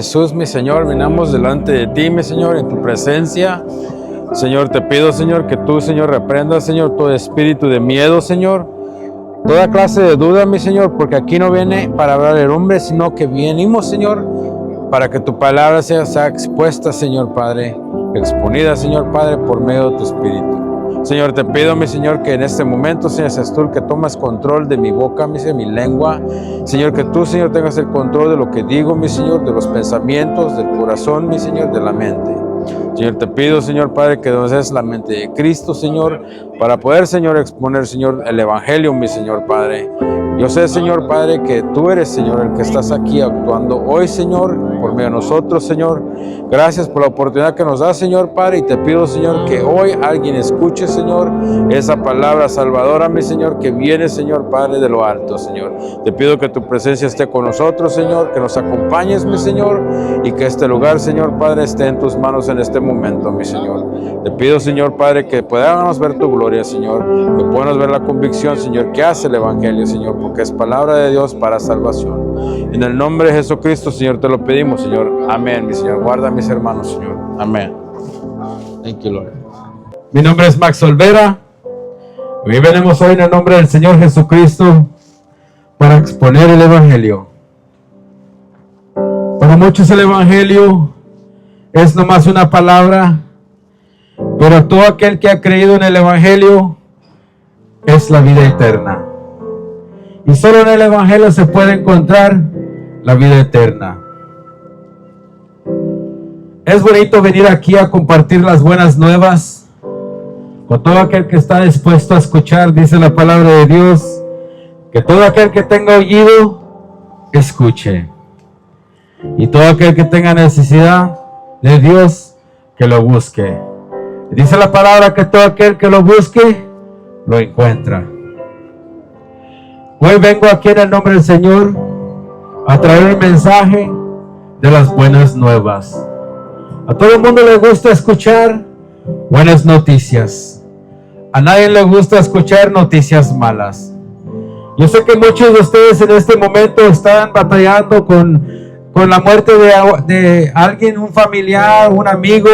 Jesús, mi Señor, venimos delante de ti, mi Señor, en tu presencia. Señor, te pido, Señor, que tú, Señor, reprendas, Señor, todo espíritu de miedo, Señor, toda clase de duda, mi Señor, porque aquí no viene para hablar el hombre, sino que venimos, Señor, para que tu palabra sea expuesta, Señor Padre, exponida, Señor Padre, por medio de tu espíritu. Señor, te pido, mi Señor, que en este momento, Señor, seas tú el que tomas control de mi boca, mi lengua. Señor, que tú, Señor, tengas el control de lo que digo, mi Señor, de los pensamientos, del corazón, mi Señor, de la mente. Señor, te pido, Señor Padre, que nos des la mente de Cristo, Señor, para poder, Señor, exponer, Señor, el Evangelio, mi Señor Padre. Yo sé, Señor Padre, que tú eres, Señor, el que estás aquí actuando hoy, Señor, por medio de nosotros, Señor. Gracias por la oportunidad que nos das, Señor Padre, y te pido, Señor, que hoy alguien escuche, Señor, esa palabra salvadora, mi Señor, que viene, Señor Padre, de lo alto, Señor. Te pido que tu presencia esté con nosotros, Señor, que nos acompañes, mi Señor, y que este lugar, Señor Padre, esté en tus manos en este momento, mi Señor. Te pido, Señor Padre, que podamos ver tu gloria, Señor, que podamos ver la convicción, Señor, que hace el Evangelio, Señor, porque es palabra de Dios para salvación. En el nombre de Jesucristo, Señor, te lo pedimos, Señor. Amén, mi Señor. Guarda a mis hermanos, Señor. Amén. Thank you, Lord. Mi nombre es Max Olvera. Y venimos hoy en el nombre del Señor Jesucristo para exponer el Evangelio. Para muchos el Evangelio es nomás una palabra, pero todo aquel que ha creído en el Evangelio es la vida eterna. Y solo en el Evangelio se puede encontrar la vida eterna. Es bonito venir aquí a compartir las buenas nuevas con todo aquel que está dispuesto a escuchar. Dice la palabra de Dios que todo aquel que tenga oído, escuche. Y todo aquel que tenga necesidad de Dios, que lo busque. Dice la palabra que todo aquel que lo busque, lo encuentra. Hoy vengo aquí en el nombre del Señor a traer el mensaje de las buenas nuevas. A todo el mundo le gusta escuchar buenas noticias. A nadie le gusta escuchar noticias malas. Yo sé que muchos de ustedes en este momento están batallando con la muerte de alguien, un familiar, un amigo,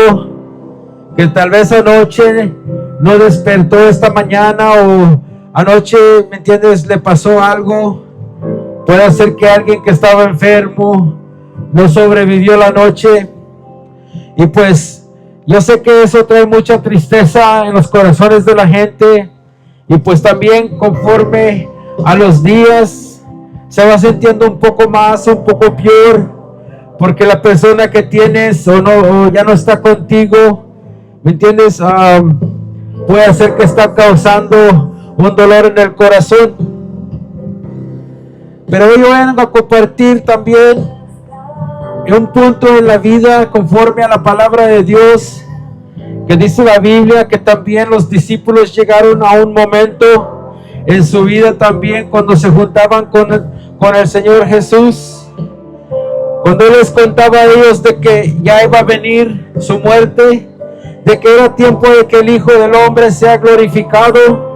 que tal vez anoche no despertó esta mañana, o anoche, ¿me entiendes?, le pasó algo. Puede ser que alguien que estaba enfermo no sobrevivió la noche. Y pues yo sé que eso trae mucha tristeza en los corazones de la gente. Y pues también conforme a los días se va sintiendo un poco más, un poco peor, porque la persona que tienes o ya no está contigo, ¿me entiendes?, puede ser que está causando un dolor en el corazón. Pero hoy vengo a compartir también un punto en la vida conforme a la palabra de Dios, que dice la Biblia que también los discípulos llegaron a un momento en su vida también cuando se juntaban con el Señor Jesús, cuando Él les contaba a ellos de que ya iba a venir su muerte, de que era tiempo de que el Hijo del Hombre sea glorificado.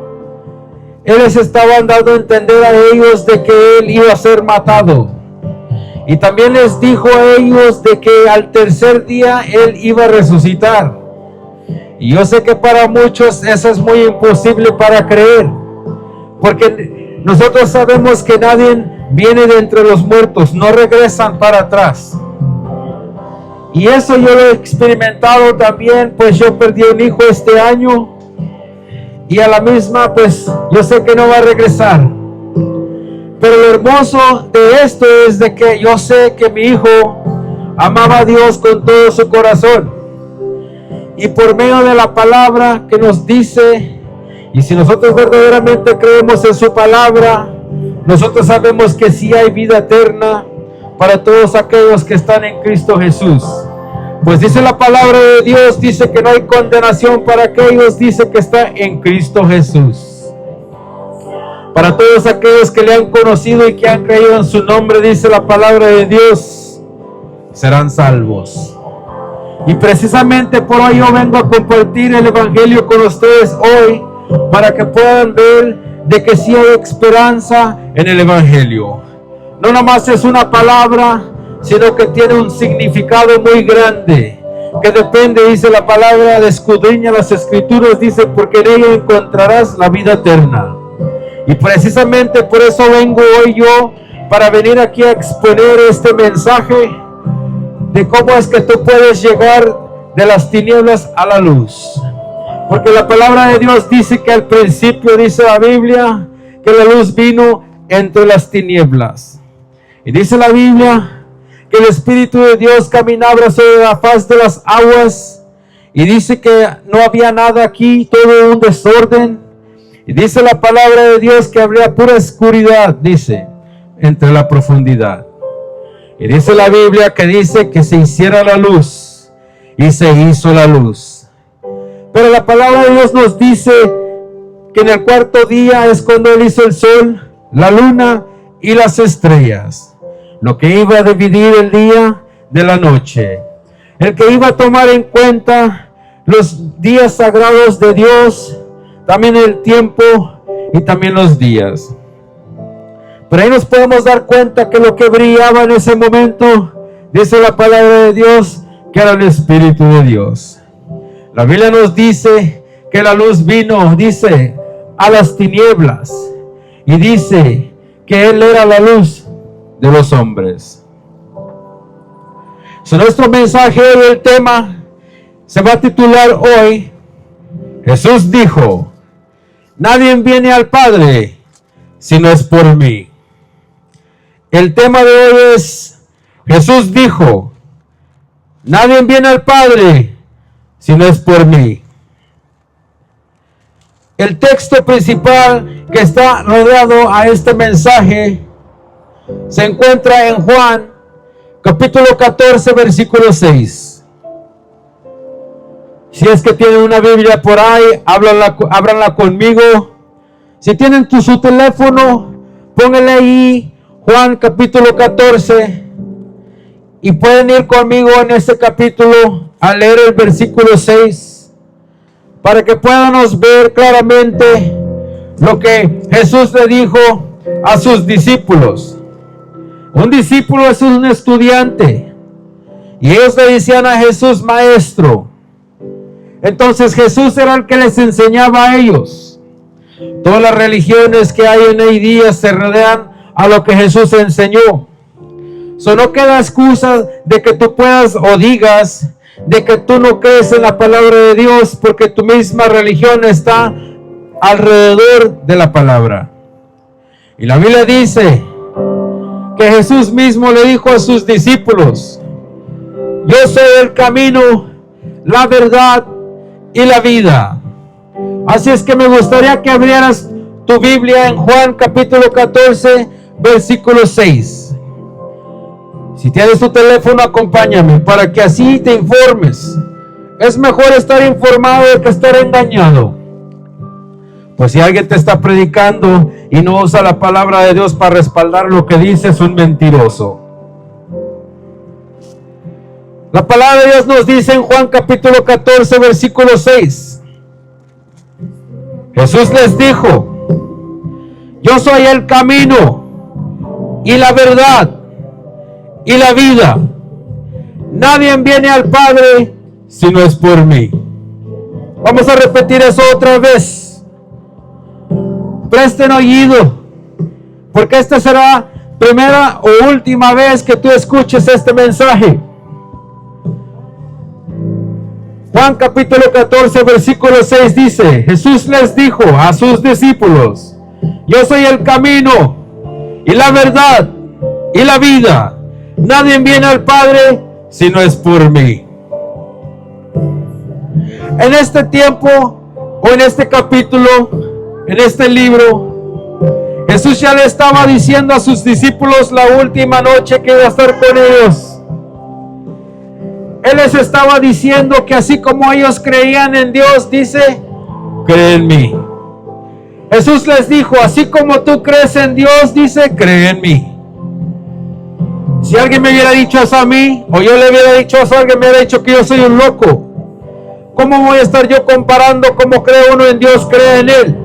Él les estaba dando a entender a ellos de que Él iba a ser matado. Y también les dijo a ellos de que al tercer día Él iba a resucitar. Y yo sé que para muchos eso es muy imposible para creer, porque nosotros sabemos que nadie viene de entre los muertos, no regresan para atrás. Y eso yo lo he experimentado también, pues yo perdí un hijo este año, y a la misma, pues yo sé que no va a regresar. Pero lo hermoso de esto es de que yo sé que mi hijo amaba a Dios con todo su corazón. Y por medio de la palabra que nos dice, y si nosotros verdaderamente creemos en su palabra, nosotros sabemos que sí hay vida eterna para todos aquellos que están en Cristo Jesús. Pues dice la palabra de Dios, dice que no hay condenación para aquellos, dice que está en Cristo Jesús. Para todos aquellos que le han conocido y que han creído en su nombre, dice la palabra de Dios, serán salvos. Y precisamente por hoy yo vengo a compartir el evangelio con ustedes hoy, para que puedan ver de que sí hay esperanza en el evangelio. No nomás es una palabra, sino que tiene un significado muy grande, que depende, dice la palabra, de escudriña las escrituras, dice, porque en ella encontrarás la vida eterna. Y precisamente por eso vengo hoy yo, para venir aquí a exponer este mensaje de cómo es que tú puedes llegar de las tinieblas a la luz. Porque la palabra de Dios dice que al principio, dice la Biblia, que la luz vino entre las tinieblas. Y dice la Biblia que el Espíritu de Dios caminaba sobre la faz de las aguas. Y dice que no había nada aquí, todo un desorden. Y dice la palabra de Dios que habría pura oscuridad, dice, entre la profundidad. Y dice la Biblia que dice que se hiciera la luz, y se hizo la luz. Pero la palabra de Dios nos dice que en el cuarto día es cuando Él hizo el sol, la luna y las estrellas, lo que iba a dividir el día de la noche, el que iba a tomar en cuenta los días sagrados de Dios, también el tiempo y también los días. Pero ahí nos podemos dar cuenta que lo que brillaba en ese momento, dice la palabra de Dios, que era el Espíritu de Dios. La Biblia nos dice que la luz vino, dice, a las tinieblas, y dice que Él era la luz de los hombres. So, nuestro mensaje hoy, el tema se va a titular hoy, Jesús dijo, nadie viene al Padre si no es por mí. El tema de hoy es, Jesús dijo, nadie viene al Padre si no es por mí. El texto principal que está rodeado a este mensaje se encuentra en Juan, capítulo 14, versículo 6. Si es que tienen una Biblia por ahí, ábranla conmigo. Si tienen su teléfono, pónganle ahí Juan capítulo 14, y pueden ir conmigo en este capítulo a leer el versículo 6, para que podamos ver claramente lo que Jesús le dijo a sus discípulos. Un discípulo es un estudiante, y ellos le decían a Jesús, maestro. Entonces Jesús era el que les enseñaba a ellos. Todas las religiones que hay en hoy día se rodean a lo que Jesús enseñó. No queda excusa de que tú puedas o digas de que tú no crees en la palabra de Dios, porque tu misma religión está alrededor de la palabra. Y la Biblia dice que Jesús mismo le dijo a sus discípulos, yo soy el camino, la verdad y la vida. Así es que me gustaría que abrieras tu Biblia en Juan capítulo 14, versículo 6. Si tienes tu teléfono, acompáñame para que así te informes. Es mejor estar informado que estar engañado. Pues si alguien te está predicando y no usa la palabra de Dios para respaldar lo que dice, es un mentiroso. La palabra de Dios nos dice en Juan capítulo 14, versículo 6. Jesús les dijo, yo soy el camino y la verdad y la vida. Nadie viene al Padre si no es por mí. Vamos a repetir eso otra vez. Presten oído, porque esta será primera o última vez que tú escuches este mensaje. Juan capítulo 14, versículo 6 dice, Jesús les dijo a sus discípulos, yo soy el camino y la verdad y la vida. Nadie viene al Padre si no es por mí. En este tiempo o en este capítulo, en este libro, Jesús ya le estaba diciendo a sus discípulos la última noche que iba a estar con ellos. Él les estaba diciendo que así como ellos creían en Dios, dice, cree en mí. Jesús les dijo, así como tú crees en Dios, dice, cree en mí. Si alguien me hubiera dicho eso a mí, o yo le hubiera dicho eso a alguien, me hubiera dicho que yo soy un loco. ¿Cómo voy a estar yo comparando cómo cree uno en Dios, cree en Él?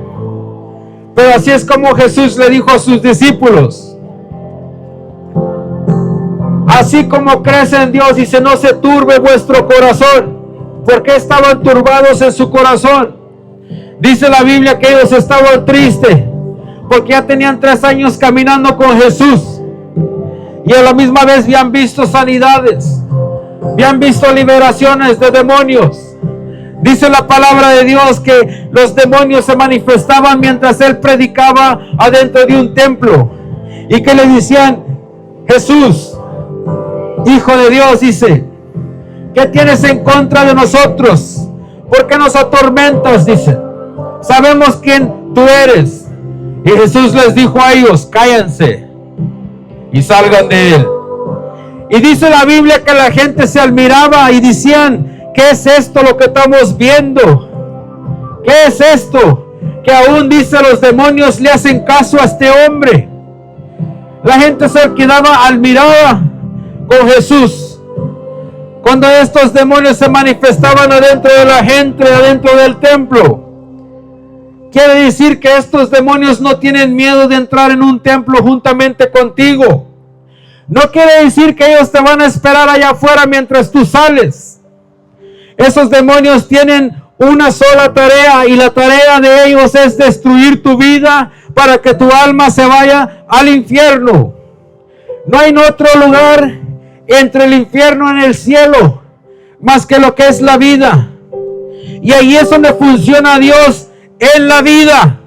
Pero así es como Jesús le dijo a sus discípulos. Así como crees en Dios, dice, no se turbe vuestro corazón. ¿Por qué estaban turbados en su corazón? Dice la Biblia que ellos estaban tristes, porque ya tenían 3 años caminando con Jesús. Y a la misma vez habían visto sanidades, habían visto liberaciones de demonios. Dice la palabra de Dios que los demonios se manifestaban mientras Él predicaba adentro de un templo. Y que le decían, Jesús, Hijo de Dios, dice, ¿qué tienes en contra de nosotros? ¿Por qué nos atormentas? Dice, sabemos quién tú eres. Y Jesús les dijo a ellos, cállense y salgan de él. Y dice la Biblia que la gente se admiraba y decían, ¿qué es esto lo que estamos viendo? ¿Qué es esto? Que aún, dice, los demonios le hacen caso a este hombre. La gente se quedaba admirada con Jesús. Cuando estos demonios se manifestaban adentro de la gente, adentro del templo. Quiere decir que estos demonios no tienen miedo de entrar en un templo juntamente contigo. No quiere decir que ellos te van a esperar allá afuera mientras tú sales. Esos demonios tienen una sola tarea, y la tarea de ellos es destruir tu vida para que tu alma se vaya al infierno. No hay otro lugar entre el infierno y el cielo más que lo que es la vida. Y ahí es donde funciona Dios, en la vida.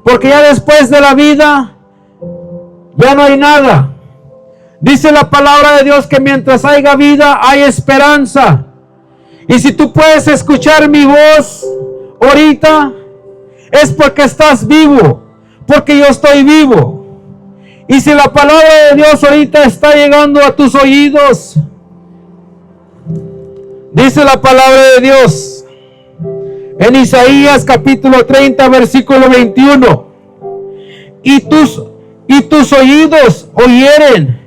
Porque ya después de la vida ya no hay nada. Dice la palabra de Dios que mientras haya vida hay esperanza. Y si tú puedes escuchar mi voz ahorita, es porque estás vivo, porque yo estoy vivo. Y si la palabra de Dios ahorita está llegando a tus oídos, dice la palabra de Dios en Isaías capítulo 30 versículo 21, y tus oídos oyeren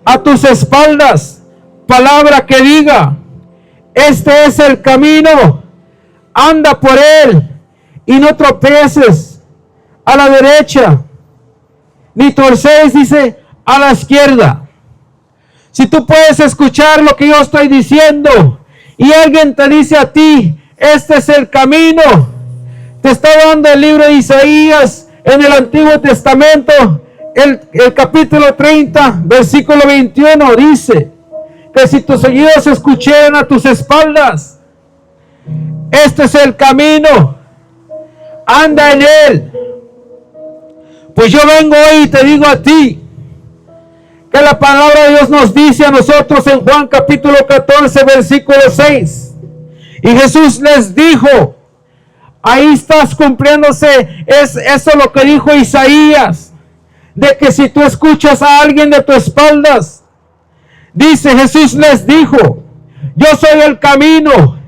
a tus espaldas palabra que diga, este es el camino, anda por él y no tropieces a la derecha, ni torces, dice, a la izquierda. Si tú puedes escuchar lo que yo estoy diciendo y alguien te dice a ti, este es el camino, te está dando el libro de Isaías en el Antiguo Testamento, el capítulo 30, versículo 21, dice que si tus oídos escucharan a tus espaldas, este es el camino, anda en él. Pues yo vengo hoy y te digo a ti, que la palabra de Dios nos dice a nosotros en Juan capítulo 14, versículo 6. Y Jesús les dijo, ahí estás cumpliéndose, es eso lo que dijo Isaías, de que si tú escuchas a alguien de tus espaldas, dice Jesús les dijo, yo soy el camino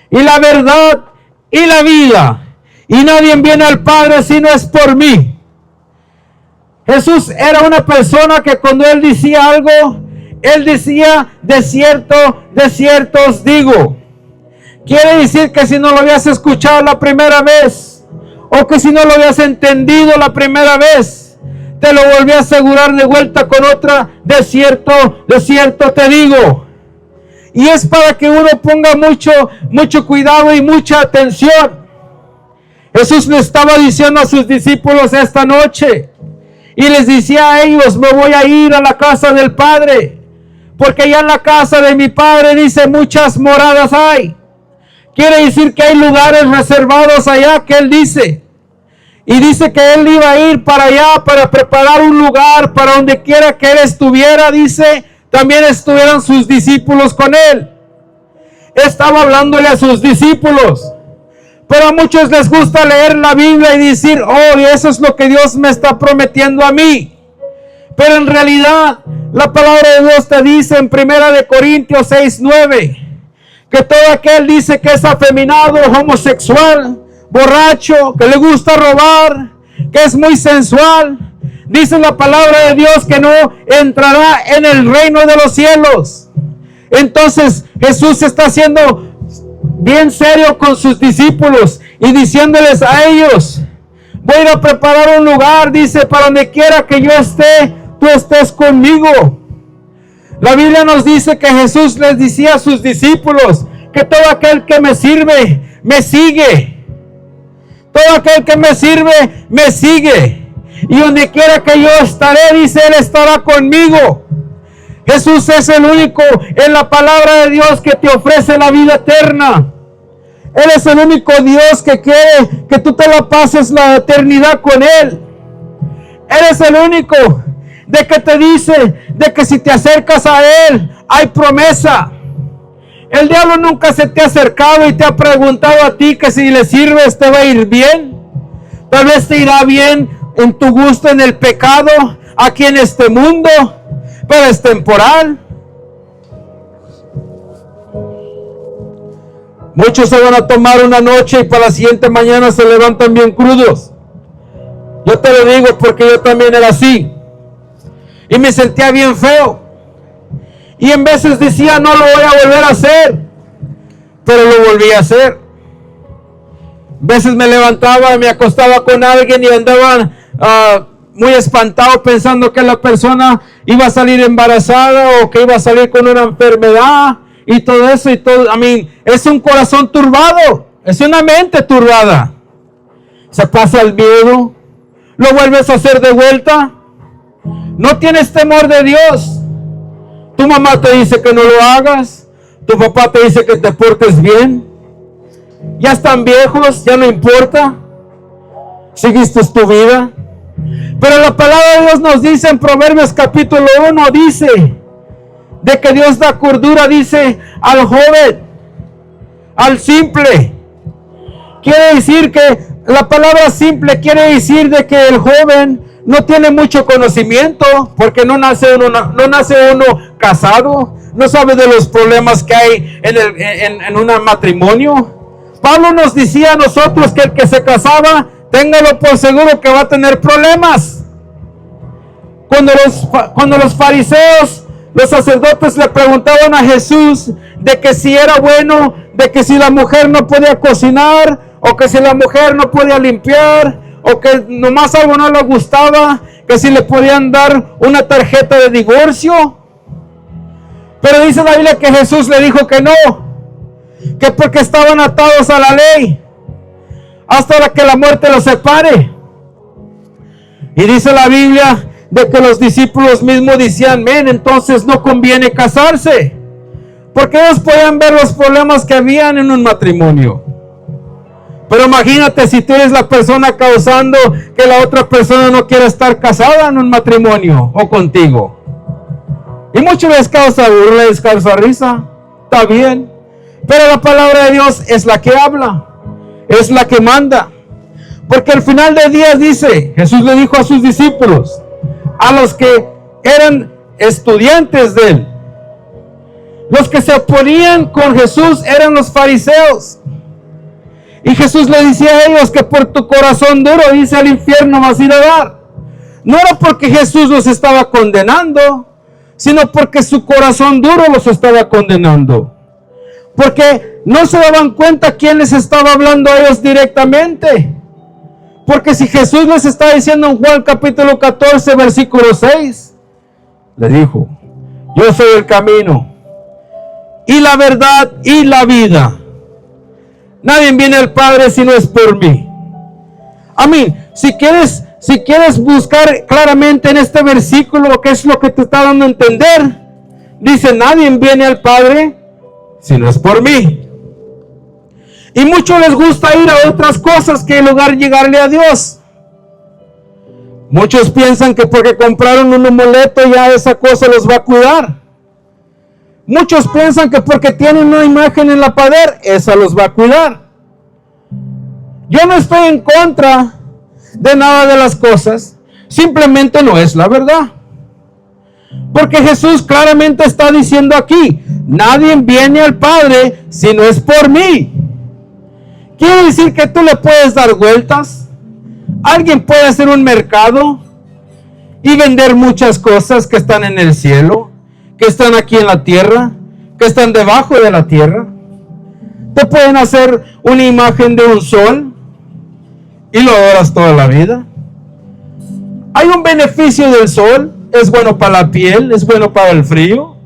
y la verdad y la vida, y nadie viene al Padre si no es por mí. Jesús era una persona que cuando él decía algo, él decía, de cierto os digo. Quiere decir que si no lo habías escuchado la primera vez, o que si no lo habías entendido la primera vez, te lo volví a asegurar de vuelta con otra, de cierto te digo. Y es para que uno ponga mucho cuidado y mucha atención. Jesús le estaba diciendo a sus discípulos esta noche, y les decía a ellos, me voy a ir a la casa del Padre, porque allá en la casa de mi Padre, dice, muchas moradas hay. Quiere decir que hay lugares reservados allá, que él dice. Y dice que él iba a ir para allá, para preparar un lugar, para donde quiera que él estuviera, dice, también estuvieran sus discípulos con él. Estaba hablándole a sus discípulos. Pero a muchos les gusta leer la Biblia y decir, oh, eso es lo que Dios me está prometiendo a mí. Pero en realidad, la palabra de Dios te dice en 1 Corintios 6:9, que todo aquel dice que es afeminado, homosexual, borracho, que le gusta robar, que es muy sensual, dice la palabra de Dios que no entrará en el reino de los cielos. Entonces Jesús está haciendo bien serio con sus discípulos y diciéndoles a ellos: voy a ir a preparar un lugar, dice, para donde quiera que yo esté, tú estés conmigo. La Biblia nos dice que Jesús les decía a sus discípulos que todo aquel que me sirve, me sigue. Todo aquel que me sirve, me sigue. Y donde quiera que yo estaré, dice, Él estará conmigo. Jesús es el único en la palabra de Dios que te ofrece la vida eterna. Él es el único Dios que quiere que tú te la pases la eternidad con Él. Él es el único de que te dice de que si te acercas a Él, hay promesa. El diablo nunca se te ha acercado y te ha preguntado a ti que si le sirves te va a ir bien. Tal vez te irá bien en tu gusto en el pecado, aquí en este mundo, pero es temporal. Muchos se van a tomar una noche y para la siguiente mañana se levantan bien crudos. Yo te lo digo porque yo también era así. Y me sentía bien feo. Y en veces decía, no lo voy a volver a hacer. Pero lo volví a hacer. Veces me levantaba, me acostaba con alguien y andaba muy espantado pensando que la persona iba a salir embarazada o que iba a salir con una enfermedad y todo eso y todo. Es un corazón turbado, es una mente turbada. Se pasa el miedo, lo vuelves a hacer de vuelta. No tienes temor de Dios. Tu mamá te dice que no lo hagas, tu papá te dice que te portes bien. Ya están viejos, ya no importa. Seguiste tu vida. Pero la palabra de Dios nos dice en Proverbios capítulo 1, dice de que Dios da cordura, dice, al joven, al simple. Quiere decir que la palabra simple quiere decir de que el joven no tiene mucho conocimiento, porque no nace uno casado, no sabe de los problemas que hay en un matrimonio. Pablo nos decía a nosotros que el que se casaba, téngalo por seguro que va a tener problemas. Cuando los fariseos, los sacerdotes le preguntaban a Jesús de que si era bueno, de que si la mujer no podía cocinar, o que si la mujer no podía limpiar, o que nomás algo no le gustaba, que si le podían dar una tarjeta de divorcio. Pero dice la Biblia que Jesús le dijo que no, que porque estaban atados a la ley hasta que la muerte los separe. Y dice la Biblia de que los discípulos mismos decían, entonces no conviene casarse, porque ellos podían ver los problemas que habían en un matrimonio. Pero imagínate si tú eres la persona causando que la otra persona no quiera estar casada en un matrimonio o contigo. Y muchas veces causa burla, les causa risa. Está bien. Pero la palabra de Dios es la que habla, es la que manda. Porque al final del día dice, Jesús le dijo a sus discípulos, a los que eran estudiantes de él, los que se oponían con Jesús eran los fariseos. Y Jesús le decía a ellos que por tu corazón duro, dice, al infierno vas a ir a dar. No era porque Jesús los estaba condenando, sino porque su corazón duro los estaba condenando. Porque no se daban cuenta quién les estaba hablando a ellos directamente. Porque si Jesús les está diciendo en Juan capítulo 14, versículo 6, le dijo, yo soy el camino, y la verdad, y la vida. Nadie viene al Padre si no es por mí. Si quieres buscar claramente en este versículo qué es lo que te está dando a entender, dice, nadie viene al Padre si no es por mí. Y muchos les gusta ir a otras cosas que en lugar de llegarle a Dios. Muchos piensan que porque compraron un amuleto ya esa cosa los va a cuidar. Muchos piensan que porque tienen una imagen en la pared, esa los va a cuidar. Yo no estoy en contra de nada de las cosas, simplemente no es la verdad. Porque Jesús claramente está diciendo aquí, nadie viene al Padre si no es por mí. Quiere decir que tú le puedes dar vueltas. Alguien puede hacer un mercado y vender muchas cosas que están en el cielo, que están aquí en la tierra, que están debajo de la tierra. Te pueden hacer una imagen de un sol y lo adoras toda la vida. Hay un beneficio del sol. Es bueno para la piel, es bueno para el frío.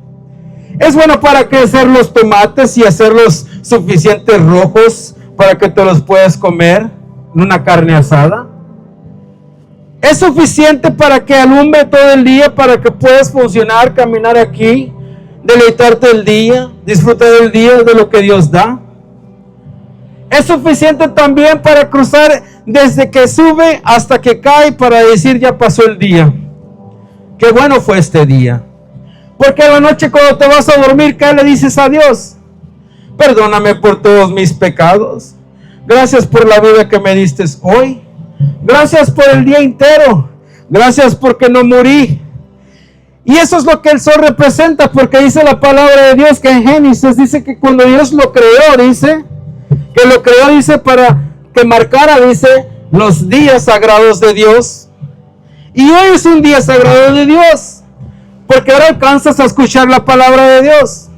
Es bueno para crecer los tomates y hacerlos suficientes rojos para que te los puedas comer en una carne asada. Es suficiente para que alumbre todo el día, para que puedas funcionar, caminar aquí, deleitarte el día, disfrutar del día de lo que Dios da. Es suficiente también para cruzar desde que sube hasta que cae, para decir ya pasó el día. Qué bueno fue este día. Porque a la noche cuando te vas a dormir, ¿qué le dices a Dios? Perdóname por todos mis pecados. Gracias por la vida que me diste hoy. Gracias por el día entero. Gracias porque no morí. Y eso es lo que el sol representa, porque dice la palabra de Dios que en Génesis dice que cuando Dios lo creó, dice que lo creó, dice, para que marcara, dice, los días sagrados de Dios. Y hoy es un día sagrado de Dios, porque ahora alcanzas a escuchar la palabra de Dios.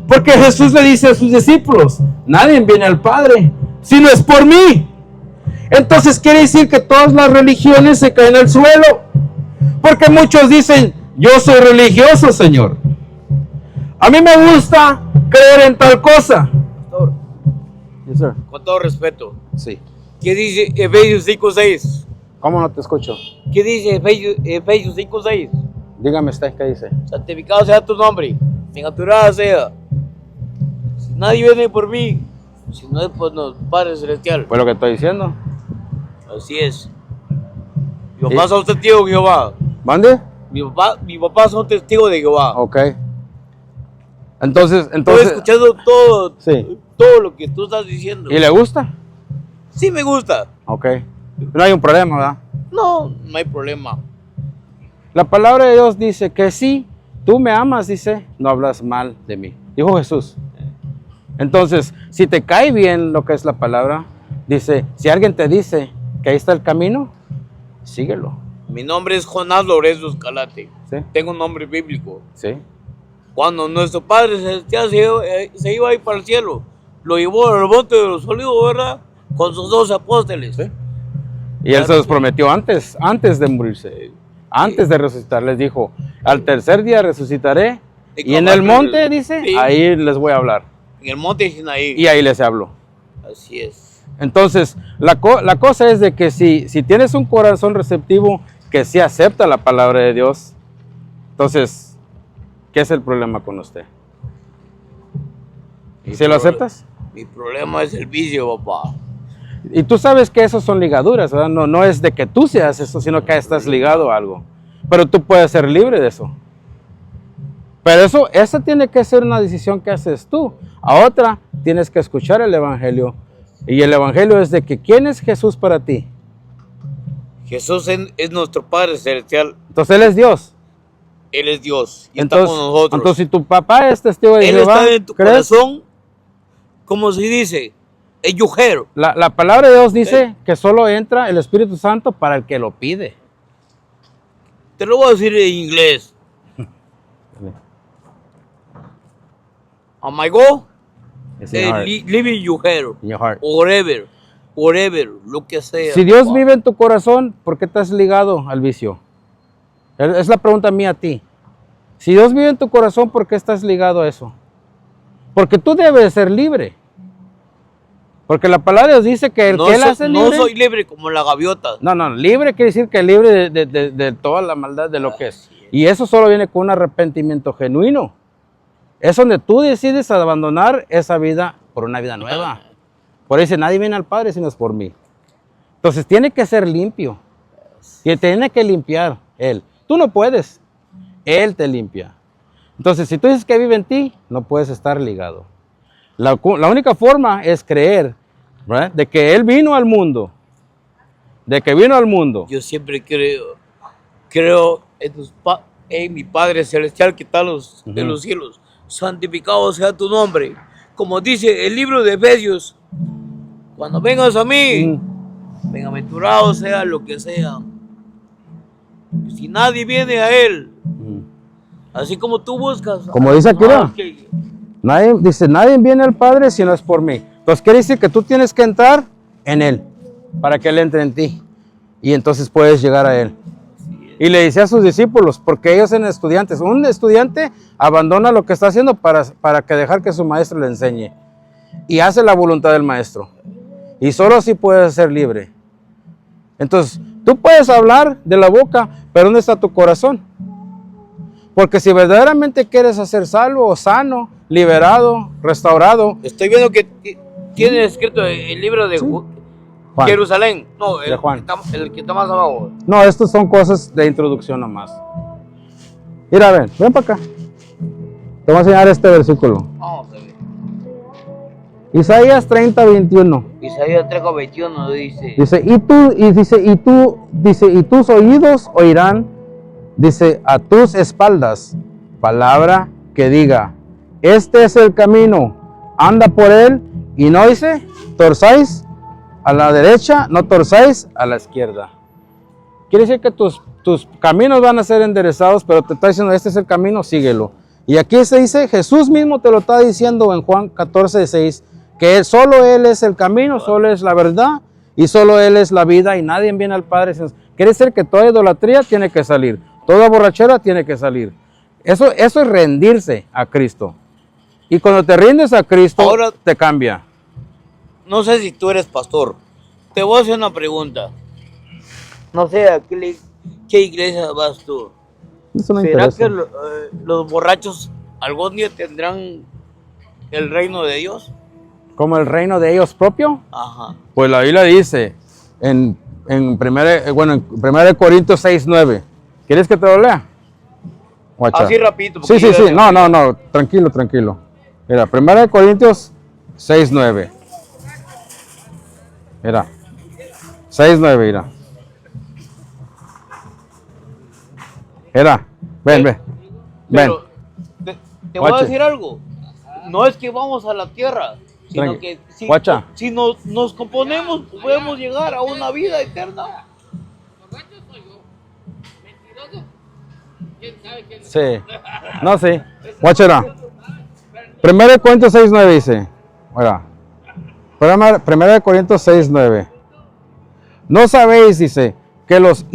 Porque Jesús le dice a sus discípulos, nadie viene al Padre si no es por mí. Entonces quiere decir que todas las religiones se caen al suelo, porque muchos dicen, yo soy religioso, Señor. A mí me gusta creer en tal cosa. Pastor, Yes, sir. con todo respeto, Sí. ¿qué dice Efesios 5:6? ¿Cómo no te escucho? ¿Qué dice Efesios 5:6? Dígame usted, ¿qué dice? Santificado sea tu nombre, bienaventurado sea. Si nadie viene por mí, si no es por los Padre Celestial. Pues lo que estoy diciendo. Así es. Mi papá son testigos de Jehová. ¿Mande? Mi papá son testigos de Jehová. Ok. Entonces, Estoy escuchando todo, Sí. todo lo que tú estás diciendo. ¿Y le gusta? Sí me gusta. Ok. No hay un problema, ¿verdad? No hay problema. La palabra de Dios dice que si tú me amas, dice, no hablas mal de mí. Dijo Jesús. Entonces, si te cae bien lo que es la palabra, dice, si alguien te dice que ahí está el camino, síguelo. Mi nombre es Jonás Lorenzo Escalante. Sí. Tengo un nombre bíblico. Sí. Cuando nuestro Padre Celestial se iba a ir para el cielo, lo llevó al monte de los olivos, ¿verdad? Con sus 12 apóstoles. Sí. Y él se los prometió antes de morirse, antes de resucitar. Les dijo, al tercer día resucitaré. Y en el monte, dice, Sí. ahí les voy a hablar. En el monte de Sinaí. Y ahí les hablo. Así es. Entonces, la cosa es de que si tienes un corazón receptivo que sí acepta la palabra de Dios, entonces, ¿qué es el problema con usted? ¿Sí lo aceptas? Mi problema es el vicio, papá. Y tú sabes que esos son ligaduras, ¿verdad? No es de que tú seas eso, sino que estás ligado a algo. Pero tú puedes ser libre de eso. Pero esa tiene que ser una decisión que haces tú. A otra, tienes que escuchar el Evangelio. Y el Evangelio es de que ¿quién es Jesús para ti? Jesús es nuestro Padre Celestial. Entonces Él es Dios. Él es Dios. Y Entonces, está con nosotros. entonces si tu papá es testigo de Él Jehová, está en tu ¿crees? corazón, como se dice, el yujero. La palabra de Dios dice que solo entra el Espíritu Santo para el que lo pide. Te lo voy a decir en inglés. A my go, It's in your heart. living yujero. In your heart. Whatever, lo que sea. Si Dios papá. vive en tu corazón, ¿por qué estás ligado al vicio? Es la pregunta mía a ti. Si Dios vive en tu corazón, ¿por qué estás ligado a eso? Porque tú debes ser libre. Porque la palabra de Dios dice que el que Él hace libre... No soy libre como la gaviota. No, libre quiere decir que libre de toda la maldad de lo que es. Y eso solo viene con un arrepentimiento genuino. Es donde tú decides abandonar esa vida por una vida nueva. Por eso dice, nadie viene al Padre si no es por mí. Entonces tiene que ser limpio. Y tiene que limpiar Él. Tú no puedes. Él te limpia. Entonces si tú dices que vive en ti, no puedes estar ligado. La única forma es creer, ¿verdad?, de que Él vino al mundo. De que vino al mundo. Yo siempre creo Hey, mi Padre Celestial que está en los cielos, santificado sea tu nombre. Como dice el libro de Efesios, cuando vengas a mí, bienaventurado sea lo que sea. Si nadie viene a Él, así como tú buscas. Como dice aquí, ¿no? que- Nadie viene al Padre si no es por mí. Entonces quiere decir que tú tienes que entrar en Él, para que Él entre en ti. Y entonces puedes llegar a Él. Y le dice a sus discípulos, porque ellos eran estudiantes. Un estudiante abandona lo que está haciendo para que dejar que su maestro le enseñe. Y hace la voluntad del maestro. Y solo así puedes ser libre. Entonces, tú puedes hablar de la boca, pero ¿dónde está tu corazón? Porque si verdaderamente quieres ser salvo, sano, liberado, restaurado, Estoy viendo que tiene escrito el libro de Juan. Jerusalén. No, De Juan. el que está más abajo. No, estas son cosas de introducción nomás. Mira, ven para acá. Te voy a enseñar este versículo. Vamos a ver. Isaías 30, 21. Isaías 3:21 dice. Dice, y tus oídos oirán, dice, a tus espaldas, palabra que diga, este es el camino, anda por él, y no dice, torzáis a la derecha, no torzáis a la izquierda. Quiere decir que tus caminos van a ser enderezados, pero te está diciendo, este es el camino, síguelo. Y aquí se dice, Jesús mismo te lo está diciendo en Juan 14:6, que solo Él es el camino, solo es la verdad, y solo Él es la vida, y nadie viene al Padre. Quiere decir que toda idolatría tiene que salir, toda borrachera tiene que salir. Eso es rendirse a Cristo. Y cuando te rindes a Cristo, Ahora- te cambia. No sé si tú eres pastor. Te voy a hacer una pregunta. No sé a qué iglesia vas tú. Eso no ¿Será interesa. que los borrachos algún día tendrán el reino de Dios? Como el reino de ellos propio. Ajá. Pues la Biblia dice en 1 Corintios 6:9. ¿Quieres que te lo lea? Guacha. Así rapidito. Sí, porque sí, yo sí. ya- No. Tranquilo. Mira, 1 Corintios 6:9. Mira. 6:9, mira. Mira. Ven. Pero te voy a Guache. decir algo. No es que vamos a la tierra, sino Tranqui. que Guacha. si nos componemos, podemos llegar a una vida eterna. Sí. No, sí. Guachera. 1 Corintios 6:9 dice. Mira. 1 Corintios 6:9. No sabéis, dice, que los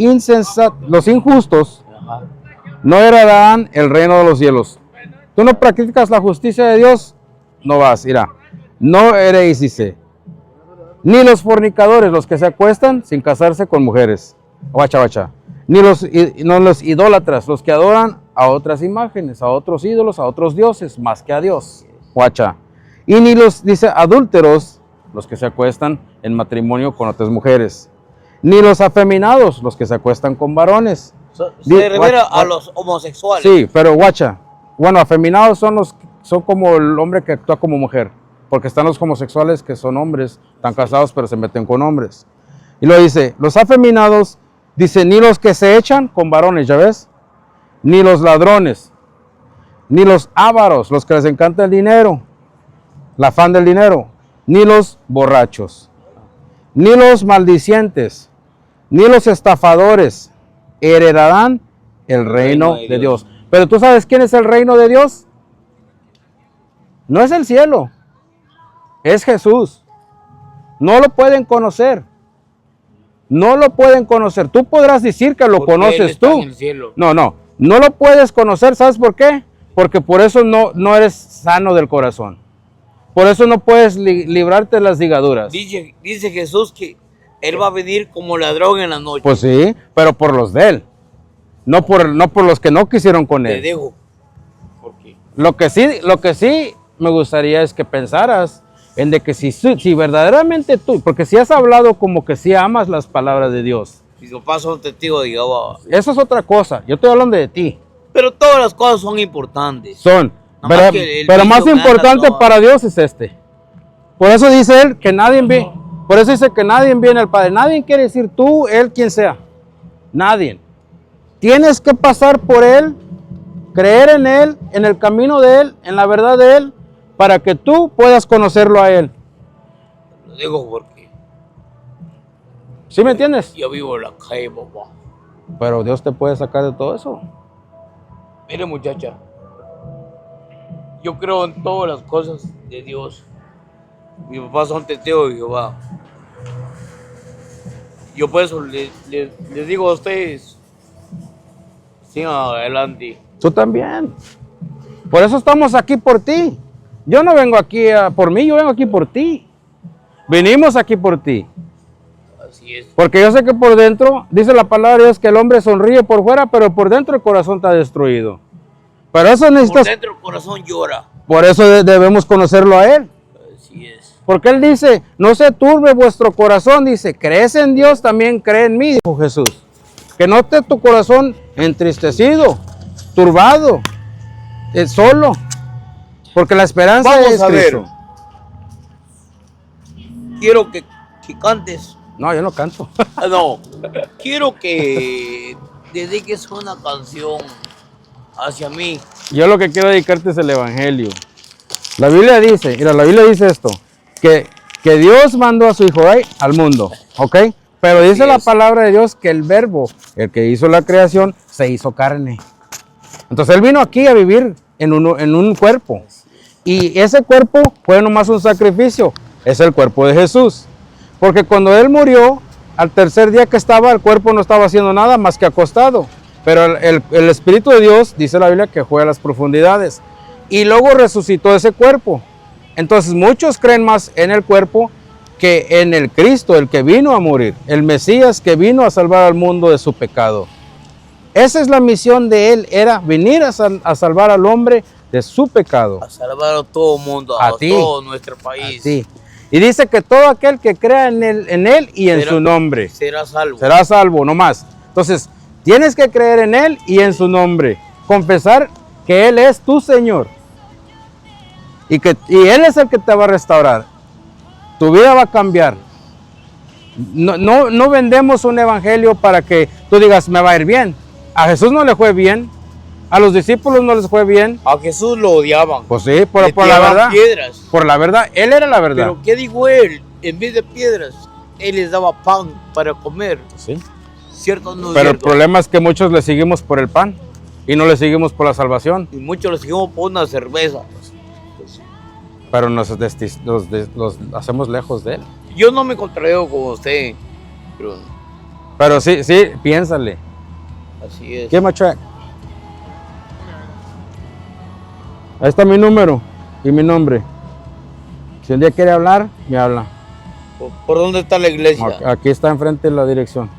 injustos no heredarán el reino de los cielos. Tú no practicas la justicia de Dios, no vas, mira. No heréis, dice. Ni los fornicadores, los que se acuestan sin casarse con mujeres. Guacha. Ni los idólatras, los que adoran a otras imágenes, a otros ídolos, a otros dioses, más que a Dios. Guacha. Y ni los, dice, adúlteros, los que se acuestan en matrimonio con otras mujeres. Ni los afeminados, los que se acuestan con varones. Se Di- refiere a guacha. los homosexuales. Sí, pero guacha. Bueno, afeminados son como el hombre que actúa como mujer. Porque están los homosexuales que son hombres, están casados pero se meten con hombres. Y lo dice, los afeminados, dice, ni los que se echan con varones, ¿ya ves? Ni los ladrones, ni los ávaros, los que les encanta el dinero, el afán del dinero, ni los borrachos, ni los maldicientes, ni los estafadores heredarán el reino de Dios. Pero tú sabes quién es el reino de Dios. No es el cielo, es Jesús. No lo pueden conocer. No lo pueden conocer. Tú podrás decir que lo Porque Él conoces está tú. en el cielo. No lo puedes conocer. ¿Sabes por qué? Porque por eso no eres sano del corazón. Por eso no puedes librarte de las ligaduras. Dice Jesús que Él va a venir como ladrón en la noche. Pues sí, pero por los de él. No por los que no quisieron con Te él. dejo. Porque Lo que sí me gustaría es que pensaras en de que si verdaderamente tú, porque si has hablado como que si amas las palabras de Dios, si tu papá son testigos, digamos. eso es otra cosa. Yo estoy hablando de ti. Pero todas las cosas son importantes. Son. Nada más Pero, que el pero vicio más gana importante todo. para Dios es este. Por eso dice él que nadie viene. Por eso dice que nadie viene al Padre. Nadie quiere decir tú, él, quien sea. Nadie. Tienes que pasar por él creer en Él, en el camino de Él, en la verdad de Él, para que tú puedas conocerlo a Él. Lo digo porque ¿Sí me entiendes? yo vivo en la calle, papá. Pero Dios te puede sacar de todo eso. Mire, muchacha, yo creo en todas las cosas de Dios. Mi papá son testigos de Jehová. Yo por eso les digo a ustedes, sigan adelante. Tú también. Por eso estamos aquí por ti. Yo no vengo aquí por mí, yo vengo aquí por ti. Vinimos aquí por ti. Así es. Porque yo sé que por dentro, dice la palabra de Dios, que el hombre sonríe por fuera, pero por dentro el corazón está destruido. Pero eso Por necesitas, dentro el corazón llora. por eso debemos conocerlo a Él. Así es. Porque Él dice, no se turbe vuestro corazón, dice, crees en Dios, también cree en mí, dijo Jesús. Que no esté tu corazón entristecido, turbado, solo. Porque la esperanza Vamos es a ver. Cristo. Quiero que cantes. No, yo no canto. Ah, no, quiero que dediques una canción hacia mí. Yo lo que quiero dedicarte es el Evangelio. La Biblia dice, mira, la Biblia dice esto, que Dios mandó a su Hijo al mundo, ¿ok? Pero dice Así la es. palabra de Dios que el Verbo, el que hizo la creación, se hizo carne. Entonces Él vino aquí a vivir en un cuerpo. Y ese cuerpo fue nomás un sacrificio, es el cuerpo de Jesús. Porque cuando Él murió, al tercer día que estaba, el cuerpo no estaba haciendo nada más que acostado. Pero el Espíritu de Dios, dice la Biblia, que fue a las profundidades. Y luego resucitó ese cuerpo. Entonces muchos creen más en el cuerpo que en el Cristo, el que vino a morir. El Mesías que vino a salvar al mundo de su pecado. Esa es la misión de Él, era venir a salvar al hombre de su pecado. A salvar a todo el mundo, A a ti. todo nuestro país. Sí. Y dice que todo aquel que crea en él y en Será- su nombre Será salvo. será salvo, no más. Entonces, tienes que creer en Él y en su nombre. Confesar que Él es tu Señor. Y Él es el que te va a restaurar. Tu vida va a cambiar. No vendemos un evangelio para que tú digas, me va a ir bien. A Jesús no le fue bien. A los discípulos no les fue bien. A Jesús lo odiaban. Pues sí, Le por la tiraban verdad. piedras. Por la verdad. Él era la verdad. Pero ¿qué dijo él? En vez de piedras, él les daba pan para comer. Sí. ¿Cierto o no es Pero el cierto? problema es que muchos le seguimos por el pan y no le seguimos por la salvación. Y muchos los seguimos por una cerveza. Pero los hacemos lejos de Él. Yo no me contradigo con usted, pero Pero sí, piénsale. así es. Give me a track. Ahí está mi número y mi nombre. Si un día quiere hablar, me habla. ¿Por dónde está la iglesia? Aquí está enfrente la dirección.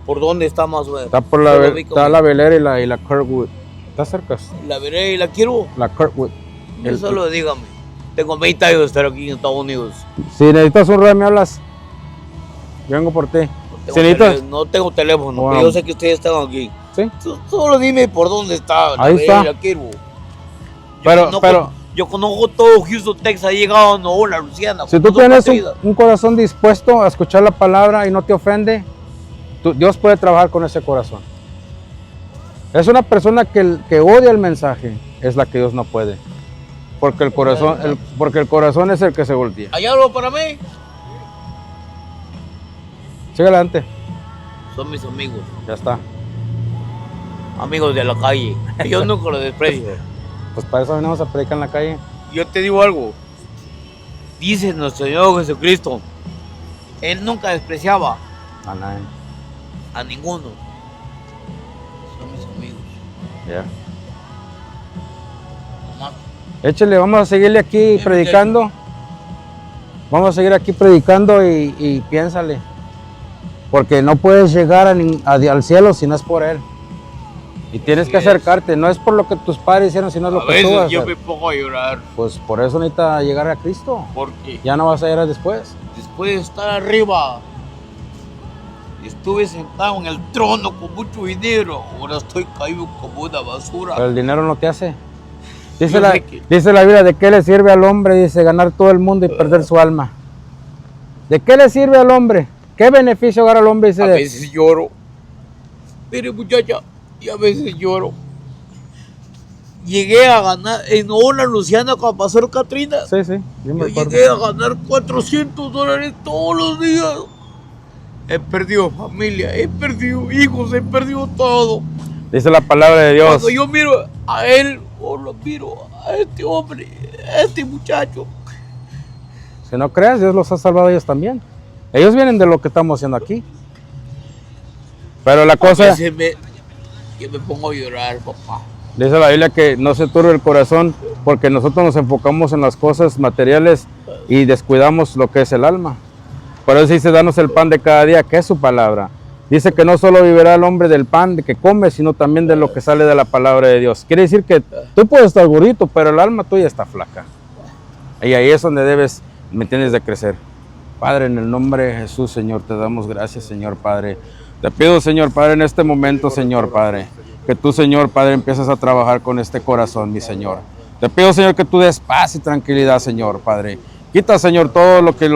¿Por dónde está más o menos? Está por Solo vi está como- la Velera y la Kirkwood. Está cerca. La veré y la quiero. La Kirkwood. Yo solo dígame. Tengo 20 años de estar aquí en Estados Unidos. Si necesitas un radio, me hablas. Yo vengo por ti. Si necesitas. No tengo teléfono, Wow. pero yo sé que ustedes están aquí. Sí. Solo dime por dónde está. La Ahí veré está. y la quiero. Yo conozco todo Houston, Texas. He llegado a Nuevo la Luciana. Si tú conozco tienes Patrida. un corazón dispuesto a escuchar la palabra y no te ofende, Dios puede trabajar con ese corazón. Es una persona que odia el mensaje, es la que Dios no puede. Porque el corazón es el que se voltea. ¿Hay algo para mí? Sigue adelante. Son mis amigos. Ya está. Amigos de la calle. Yo nunca los desprecio. Pues para eso venimos a predicar en la calle. Yo te digo algo. Dice nuestro Señor Jesucristo. Él nunca despreciaba A nadie. a ninguno. Son mis amigos. Ya. Nomás. Échale, vamos a seguirle aquí predicando. Vamos a seguir aquí predicando y piénsale. Porque no puedes llegar al cielo si no es por Él. Y tienes Así que es. acercarte. No es por lo que tus padres hicieron, sino A lo que tú vas a veces yo hacer. me pongo a llorar Pues por eso necesitas llegar a Cristo. porque Ya no vas a llegar después. después de estar arriba, estuve sentado en el trono con mucho dinero. Ahora estoy caído como una basura. Pero el dinero no te hace. Dice Yo la, sé que- dice la Biblia, ¿de qué le sirve al hombre? Dice, ganar todo el mundo y perder su alma. ¿De qué le sirve al hombre? ¿Qué beneficio agarra el hombre? Dice, A veces lloro. Mire muchacha, y a veces lloro. llegué a ganar en una Luciana con Pastor Katrina. Sí, sí, yo me Yo acuerdo. llegué a ganar $400 todos los días. He perdido familia, he perdido hijos, he perdido todo. Dice la palabra de Dios. Cuando yo miro a él, o lo miro a este hombre, a este muchacho, Si no creas, Dios los ha salvado a ellos también. Ellos vienen de lo que estamos haciendo aquí. Pero la a cosa, veces yo me pongo a llorar, papá. dice la Biblia que no se turbe el corazón porque nosotros nos enfocamos en las cosas materiales y descuidamos lo que es el alma. Por eso dice, danos el pan de cada día, que es su palabra. Dice que no solo vivirá el hombre del pan que come, sino también de lo que sale de la palabra de Dios. Quiere decir que tú puedes estar gordito, pero el alma tuya está flaca. Y ahí es donde debes, ¿me entiendes?, de crecer. Padre, en el nombre de Jesús, Señor, te damos gracias, Señor Padre. Te pido, Señor Padre, en este momento, Señor Padre, que tú, Señor Padre, empieces a trabajar con este corazón, mi Señor. Te pido, Señor, que tú des paz y tranquilidad, Señor Padre. Quita, Señor, todo lo que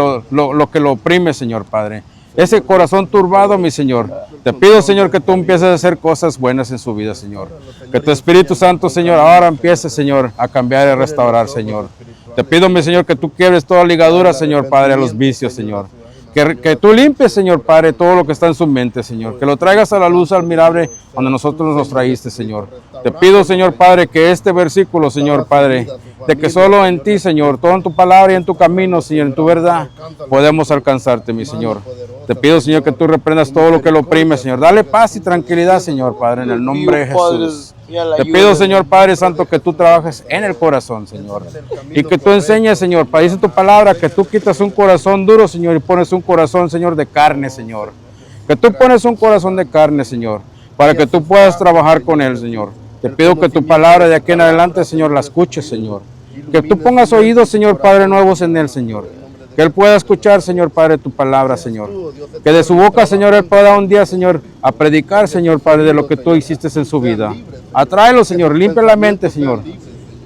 lo oprime, Señor Padre. Ese corazón turbado, mi Señor. Te pido, Señor, que tú empieces a hacer cosas buenas en su vida, Señor. Que tu Espíritu Santo, Señor, ahora empiece, Señor, a cambiar y a restaurar, Señor. Te pido, mi Señor, que tú quiebres toda ligadura, Señor Padre, a los vicios, Señor. Que tú limpies, Señor Padre, todo lo que está en su mente, Señor. Que lo traigas a la luz admirable donde nosotros nos traíste, Señor. Te pido, Señor Padre, que este versículo, Señor Padre, de que solo en ti, Señor, todo en tu palabra y en tu camino, Señor, en tu verdad, podemos alcanzarte, mi Señor. Te pido, Señor, que tú reprendas todo lo que lo oprime, Señor. Dale paz y tranquilidad, Señor Padre, en el nombre de Jesús. Te pido, Señor Padre Santo, que tú trabajes en el corazón, Señor. Y que tú enseñes, Señor, Padre, dice tu palabra, que tú quitas un corazón duro, Señor, y pones un corazón, Señor, de carne, Señor. Que tú pones un corazón de carne, Señor, para que tú puedas trabajar con él, Señor. Te pido que tu palabra de aquí en adelante, Señor, la escuches, Señor. Que tú pongas oídos, Señor Padre, nuevos en él, Señor. Que él pueda escuchar, Señor Padre, tu palabra, Señor. Que de su boca, Señor, él pueda un día, Señor, a predicar, Señor Padre, de lo que tú hiciste en su vida. Atráelo, Señor, limpia la mente, Señor.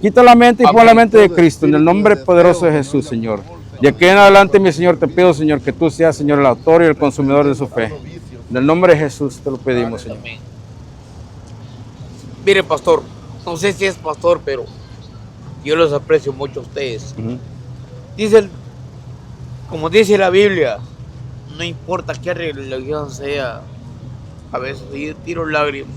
Quita la mente y pon la mente de Cristo, en el nombre poderoso de Jesús, Señor. De aquí en adelante, mi Señor, te pido, Señor, que tú seas, Señor, el autor y el consumidor de su fe. En el nombre de Jesús te lo pedimos, Señor. Amén. Mire, pastor, no sé si es pastor, pero yo los aprecio mucho a ustedes. Dicen, como dice la Biblia, no importa qué religión sea, a veces yo tiro lágrimas.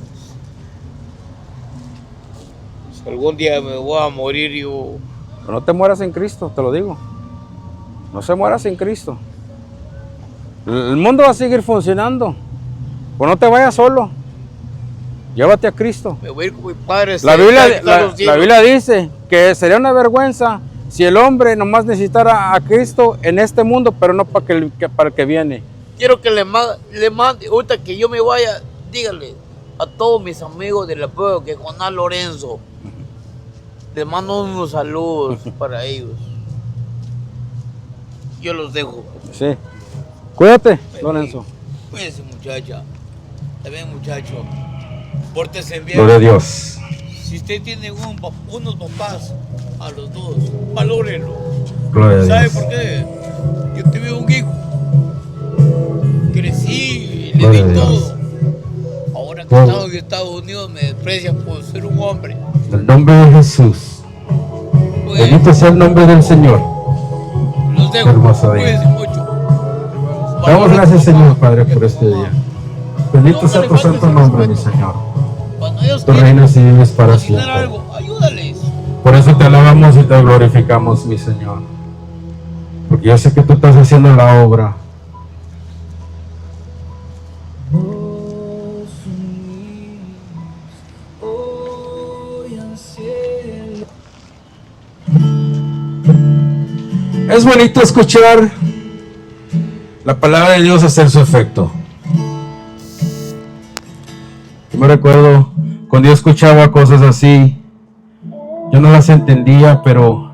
Si algún día me voy a morir, yo... Pero no te mueras en Cristo, te lo digo. No se mueras en Cristo. El mundo va a seguir funcionando. Pues no te vayas solo. Llévate a Cristo. Me voy a ir con mi padre. La Biblia dice que sería una vergüenza si el hombre nomás necesitara a Cristo en este mundo, pero no para el que viene. Quiero que le mande, ahorita que yo me vaya, dígale a todos mis amigos del pueblo que Jonás Lorenzo, les mando unos saludos para ellos. Yo los dejo. Sí. Cuídate, Lorenzo. Cuídense, muchacha. También, muchacho. Pórtese bien. Gloria a Dios. Si usted tiene unos papás, a los dos, valórenlo. Gloria a ¿Sabe Dios. por qué? Yo tuve un hijo. Crecí, le Gloria a di Dios. todo. Ahora que Gloria. estamos en Estados Unidos me desprecian por ser un hombre. En el nombre de Jesús. Pues, Bendito sea el nombre del Señor. los dejo. Hermoso día. Cuídense mucho. Damos gracias, Señor Padre, por este día. Bendito sea tu santo nombre, mi Señor. Cuando ellos Tu quieren reino y vives para cocinar siempre. algo, ayúdales. Por eso te alabamos y te glorificamos, mi Señor. Porque yo sé que tú estás haciendo la obra. Es bonito escuchar la palabra de Dios hacer su efecto. Yo me recuerdo cuando yo escuchaba cosas así, yo no las entendía, pero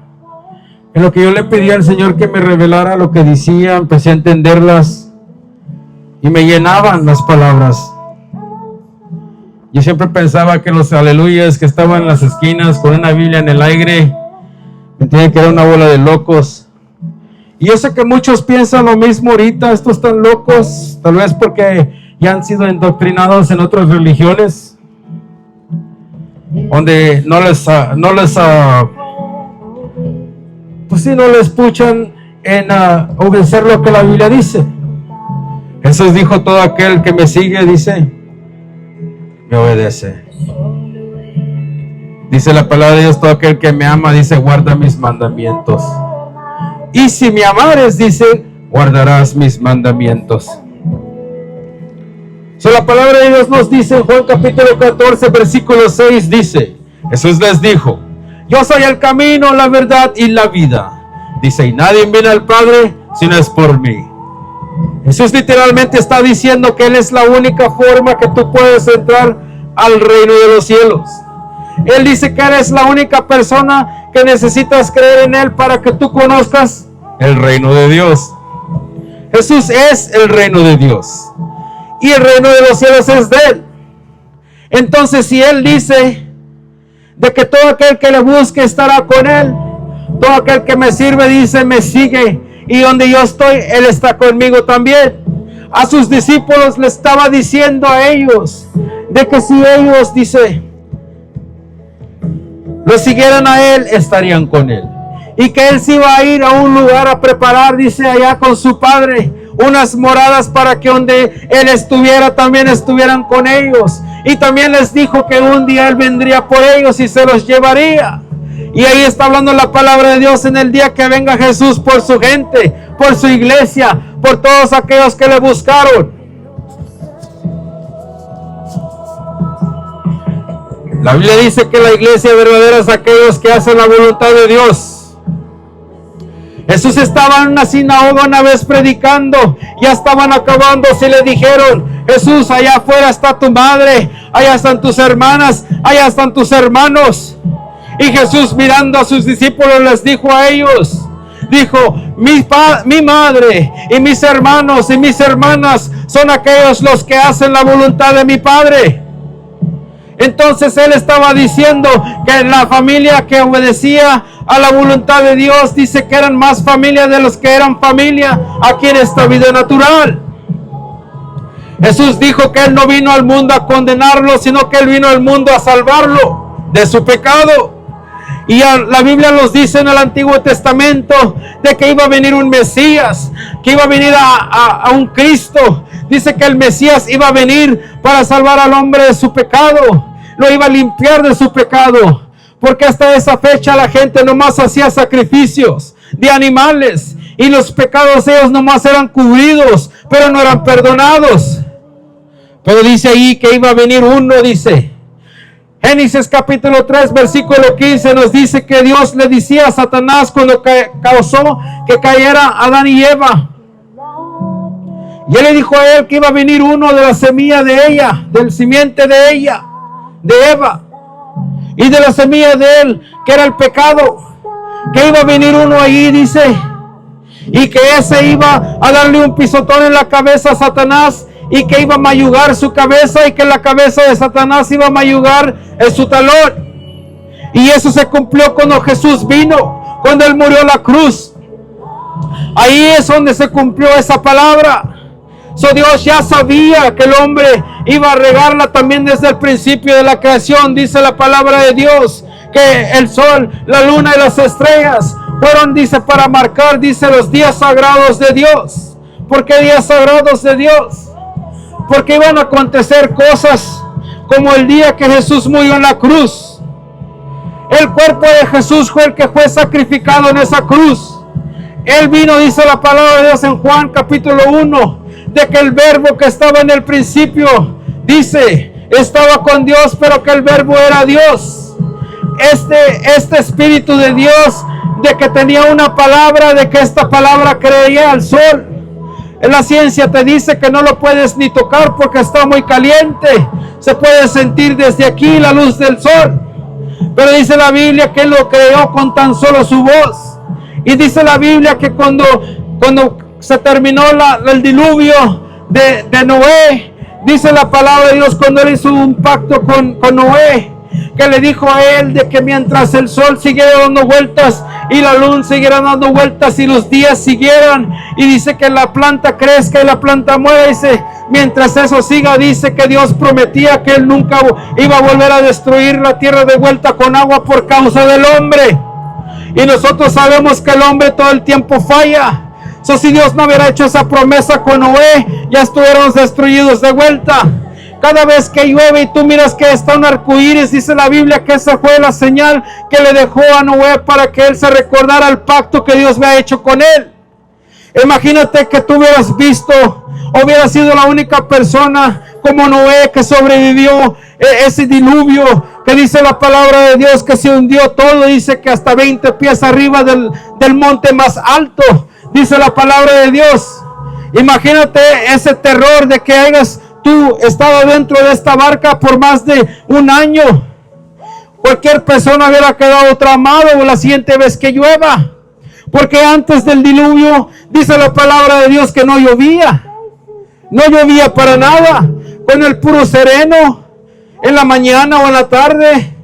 en lo que yo le pedía al Señor que me revelara lo que decía, empecé a entenderlas y me llenaban las palabras. Yo siempre pensaba que los aleluyas que estaban en las esquinas con una Biblia en el aire, me entienden que era una bola de locos. Y yo sé que muchos piensan lo mismo ahorita, estos están locos, tal vez porque ya han sido indoctrinados en otras religiones. donde no les escuchan en obedecer lo que la Biblia dice. Jesús dijo: todo aquel que me sigue, dice, me obedece. Dice la palabra de Dios: todo aquel que me ama, dice, guarda mis mandamientos. Y si me amares, dice, guardarás mis mandamientos. La palabra de Dios nos dice en Juan capítulo 14, versículo 6, dice: Jesús les dijo: yo soy el camino, la verdad y la vida. Dice: y nadie viene al Padre si no es por mí. Jesús literalmente está diciendo que Él es la única forma que tú puedes entrar al reino de los cielos. Él dice que eres la única persona que necesitas creer en Él para que tú conozcas el reino de Dios. Jesús es el reino de Dios. Y el reino de los cielos es de Él. Entonces, si Él dice de que todo aquel que le busque estará con Él, todo aquel que me sirve, dice, me sigue, y donde yo estoy, Él está conmigo también. A sus discípulos le estaba diciendo a ellos de que si ellos, dice, lo siguieran a Él, estarían con Él. Y que Él se iba a ir a un lugar a preparar, dice, allá con su Padre, unas moradas para que donde Él estuviera, también estuvieran con ellos. Y también les dijo que un día Él vendría por ellos y se los llevaría. Y ahí está hablando la palabra de Dios en el día que venga Jesús por su gente, por su iglesia, por todos aquellos que le buscaron. La Biblia dice que la iglesia verdadera es aquellos que hacen la voluntad de Dios. Jesús estaba en una sinagoga una vez predicando, ya estaban acabando, y le dijeron: Jesús, allá afuera está tu madre, allá están tus hermanas, allá están tus hermanos. Y Jesús, mirando a sus discípulos, les dijo a ellos, dijo: mi madre y mis hermanos y mis hermanas son aquellos los que hacen la voluntad de mi Padre. Entonces Él estaba diciendo que la familia que obedecía a la voluntad de Dios, dice que eran más familia de los que eran familia aquí en esta vida natural. Jesús dijo que Él no vino al mundo a condenarlo, sino que Él vino al mundo a salvarlo de su pecado. Y la Biblia nos dice en el Antiguo Testamento de que iba a venir un Mesías, que iba a venir a un Cristo. Dice que el Mesías iba a venir para salvar al hombre de su pecado, lo iba a limpiar de su pecado, porque hasta esa fecha la gente nomás hacía sacrificios de animales y los pecados de ellos nomás eran cubridos, pero no eran perdonados. Pero dice ahí que iba a venir uno, dice Génesis capítulo 3 versículo 15, nos dice que Dios le decía a Satanás cuando causó que cayera Adán y Eva, y Él le dijo a él que iba a venir uno de la semilla de ella, del simiente de ella, de Eva, y de la semilla de él, que era el pecado, que iba a venir uno allí, dice, y que ese iba a darle un pisotón en la cabeza a Satanás, y que iba a mayugar su cabeza, y que la cabeza de Satanás iba a mayugar en su talón. Y eso se cumplió cuando Jesús vino, cuando Él murió en la cruz. Ahí es donde se cumplió esa palabra. Dios ya sabía que el hombre iba a regarla también desde el principio de la creación. Dice la palabra de Dios que el sol, la luna y las estrellas fueron, dice, para marcar, dice, los días sagrados de Dios. ¿Por qué días sagrados de Dios? Porque iban a acontecer cosas como el día que Jesús murió en la cruz. El cuerpo de Jesús fue el que fue sacrificado en esa cruz. Él vino, dice la palabra de Dios en Juan capítulo 1, de que el verbo que estaba en el principio, dice, estaba con Dios, pero que el verbo era Dios. Este Espíritu de Dios, de que tenía una palabra, de que esta palabra creía al sol. En la ciencia te dice que no lo puedes ni tocar porque está muy caliente. Se puede sentir desde aquí la luz del sol. Pero dice la Biblia que Él lo creó con tan solo su voz. Y dice la Biblia que cuando se terminó el diluvio de Noé, dice la palabra de Dios, cuando Él hizo un pacto con Noé, que le dijo a él de que mientras el sol siguiera dando vueltas y la luna siguiera dando vueltas y los días siguieran, y dice que la planta crezca y la planta muera, dice, mientras eso siga, dice que Dios prometía que Él nunca iba a volver a destruir la tierra de vuelta con agua por causa del hombre. Y nosotros sabemos que el hombre todo el tiempo falla. Si Dios no hubiera hecho esa promesa con Noé, ya estuviéramos destruidos de vuelta. Cada vez que llueve y tú miras que está un arcoíris, dice la Biblia que esa fue la señal que le dejó a Noé para que él se recordara el pacto que Dios había hecho con él. Imagínate que tú hubieras visto, hubiera sido la única persona como Noé que sobrevivió ese diluvio, que dice la palabra de Dios que se hundió todo, dice que hasta 20 pies arriba del monte más alto, dice la palabra de Dios. Imagínate ese terror de que hayas tú estado dentro de esta barca por más de un año. Cualquier persona hubiera quedado traumado la siguiente vez que llueva, porque antes del diluvio dice la palabra de Dios que no llovía para nada. Con el puro sereno en la mañana o en la tarde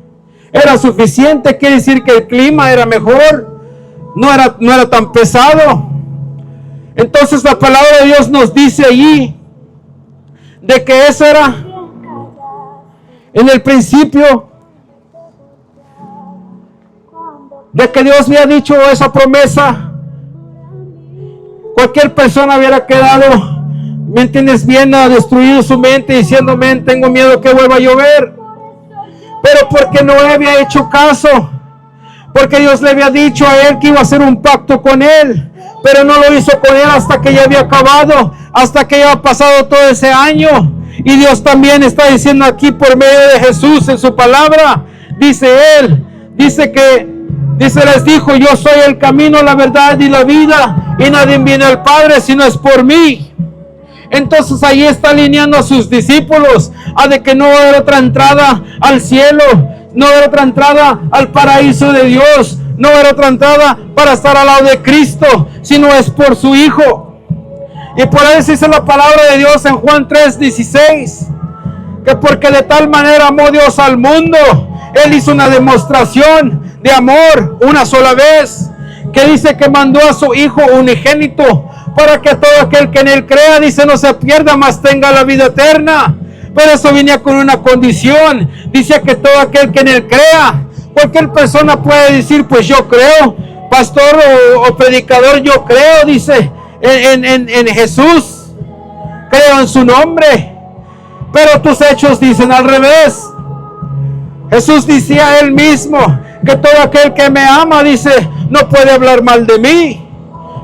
era suficiente. Quiere decir que el clima era mejor, no era tan pesado. Entonces la palabra de Dios nos dice allí de que eso era en el principio, de que Dios había dicho esa promesa. Cualquier persona hubiera quedado, ¿me entiendes bien?, ha destruido su mente diciendo, tengo miedo que vuelva a llover. Pero porque Noé había hecho caso, porque Dios le había dicho a él que iba a hacer un pacto con él, pero no lo hizo con él hasta que ya había acabado, hasta que ya ha pasado todo ese año. Y Dios también está diciendo aquí por medio de Jesús en su palabra, dice él, les dijo, yo soy el camino, la verdad y la vida, y nadie viene al Padre si no es por mí. Entonces ahí está alineando a sus discípulos a de que no va a haber otra entrada al cielo, no va a haber otra entrada al paraíso de Dios, no va a haber otra entrada para estar al lado de Cristo, si no es por su Hijo. Y por eso dice la palabra de Dios en Juan 3:16, que porque de tal manera amó Dios al mundo, Él hizo una demostración de amor una sola vez, que dice que mandó a su Hijo unigénito, para que todo aquel que en Él crea, dice, no se pierda, mas tenga la vida eterna. Pero eso venía con una condición, dice que todo aquel que en Él crea. Cualquier persona puede decir, pues yo creo, pastor o predicador, yo creo, dice, en Jesús, creo en su nombre, pero tus hechos dicen al revés. Jesús decía él mismo que todo aquel que me ama, dice, no puede hablar mal de mí.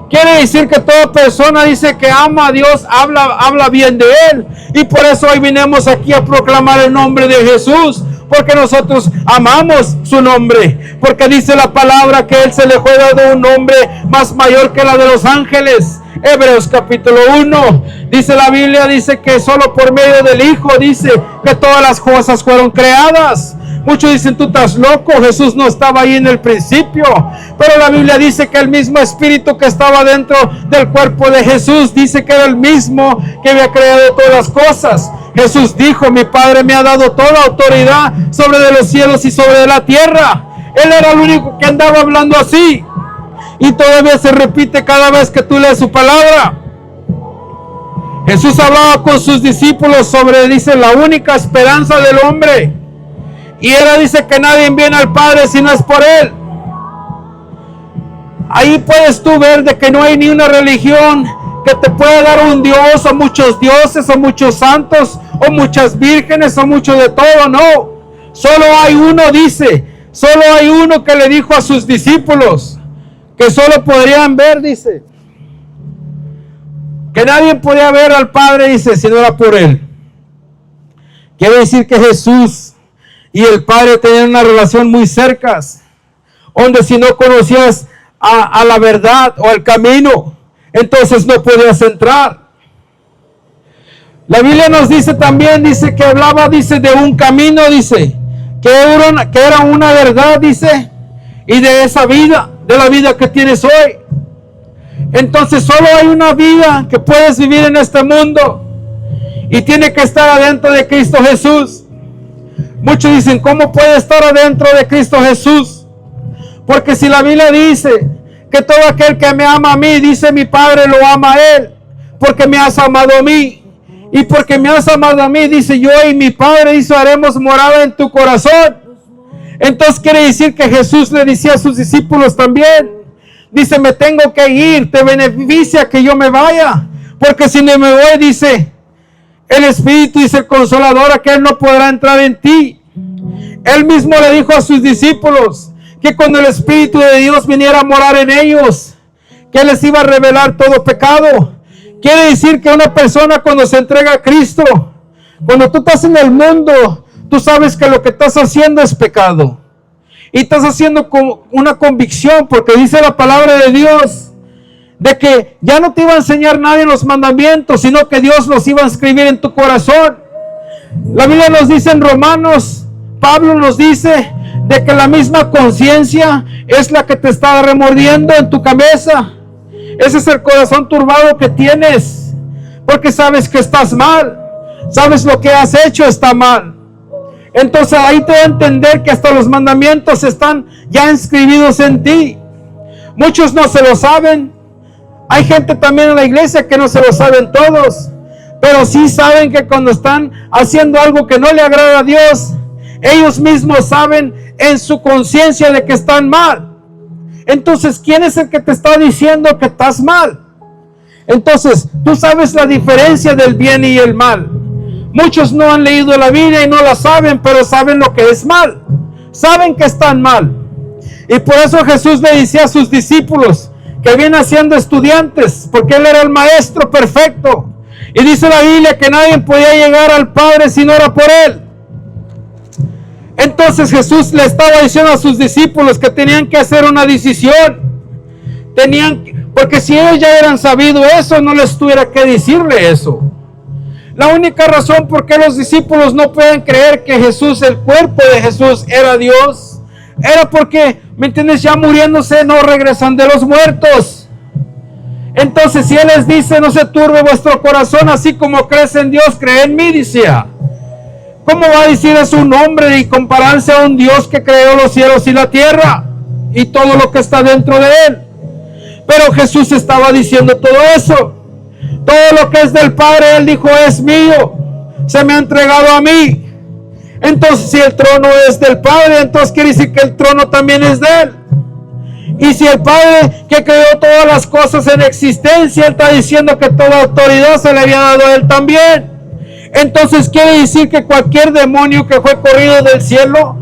Quiere decir que toda persona, dice, que ama a Dios, habla bien de Él. Y por eso hoy vinimos aquí a proclamar el nombre de Jesús, porque nosotros amamos su nombre, porque dice la palabra que Él se le fue dado un nombre más mayor que la de los ángeles. Hebreos capítulo 1, dice la Biblia, dice que solo por medio del Hijo, dice que todas las cosas fueron creadas. Muchos dicen, tú estás loco, Jesús no estaba ahí en el principio. Pero la Biblia dice que el mismo Espíritu que estaba dentro del cuerpo de Jesús, dice que era el mismo que había creado todas las cosas. Jesús dijo, mi Padre me ha dado toda autoridad sobre de los cielos y sobre de la tierra. Él era el único que andaba hablando así. Y todavía se repite cada vez que tú lees su palabra. Jesús hablaba con sus discípulos sobre, dice, la única esperanza del hombre. Y era, dice, que nadie viene al Padre si no es por Él. Ahí puedes tú ver de que no hay ni una religión que te pueda dar un Dios, o muchos dioses, o muchos santos, o muchas vírgenes, o mucho de todo, no. Solo hay uno, dice, solo hay uno que le dijo a sus discípulos, que solo podrían ver, dice, que nadie podía ver al Padre, dice, si no era por Él. Quiere decir que Jesús y el Padre tenían una relación muy cerca, donde si no conocías a la verdad o al camino, entonces no podías entrar. La Biblia nos dice también, dice que hablaba, dice, de un camino, dice, que era una verdad, dice, y de esa vida, de la vida que tienes hoy. Entonces solo hay una vida que puedes vivir en este mundo, y tiene que estar adentro de Cristo Jesús. Muchos dicen, ¿cómo puede estar adentro de Cristo Jesús? Porque si la Biblia dice que todo aquel que me ama a mí, dice mi Padre, lo ama a Él, porque me has amado a mí. Y porque me has amado a mí, dice, yo y mi Padre, dice, haremos morada en tu corazón. Entonces quiere decir que Jesús le decía a sus discípulos también, dice, me tengo que ir, te beneficia que yo me vaya, porque si no me voy, dice, el Espíritu, dice el Consolador, aquel no podrá entrar en ti. Él mismo le dijo a sus discípulos que cuando el Espíritu de Dios viniera a morar en ellos, que les iba a revelar todo pecado. Quiere decir que una persona cuando se entrega a Cristo, cuando tú estás en el mundo, tú sabes que lo que estás haciendo es pecado. Y estás haciendo con una convicción, porque dice la palabra de Dios, de que ya no te iba a enseñar nadie los mandamientos, sino que Dios los iba a escribir en tu corazón. La Biblia nos dice en Romanos, Pablo nos dice de que la misma conciencia es la que te está remordiendo en tu cabeza. Ese es el corazón turbado que tienes, porque sabes que estás mal, sabes lo que has hecho está mal. Entonces ahí te da a entender que hasta los mandamientos están ya inscribidos en ti. Muchos no se lo saben. Hay gente también en la iglesia que no se lo saben todos, pero sí saben que cuando están haciendo algo que no le agrada a Dios, ellos mismos saben en su conciencia de que están mal. Entonces, ¿quién es el que te está diciendo que estás mal? Entonces, tú sabes la diferencia del bien y el mal. Muchos no han leído la Biblia y no la saben, pero saben lo que es mal. Saben que están mal. Y por eso Jesús le decía a sus discípulos que vienen siendo estudiantes, porque Él era el maestro perfecto. Y dice la Biblia que nadie podía llegar al Padre si no era por Él. Entonces Jesús le estaba diciendo a sus discípulos que tenían que hacer una decisión. Porque si ellos ya hubieran sabido eso, no les tuviera que decirle eso. La única razón por qué los discípulos no pueden creer que Jesús, el cuerpo de Jesús, era Dios, era porque, ¿me entiendes? Ya muriéndose no regresan de los muertos. Entonces si Él les dice, no se turbe vuestro corazón, así como crees en Dios, cree en mí, decía. ¿Cómo va a decir es un hombre y compararse a un Dios que creó los cielos y la tierra y todo lo que está dentro de Él? Pero Jesús estaba diciendo todo eso. Todo lo que es del Padre, Él dijo, es mío, se me ha entregado a mí. Entonces, si el trono es del Padre, entonces quiere decir que el trono también es de Él. Y si el Padre que creó todas las cosas en existencia, Él está diciendo que toda autoridad se le había dado a Él también. Entonces quiere decir que cualquier demonio que fue corrido del cielo,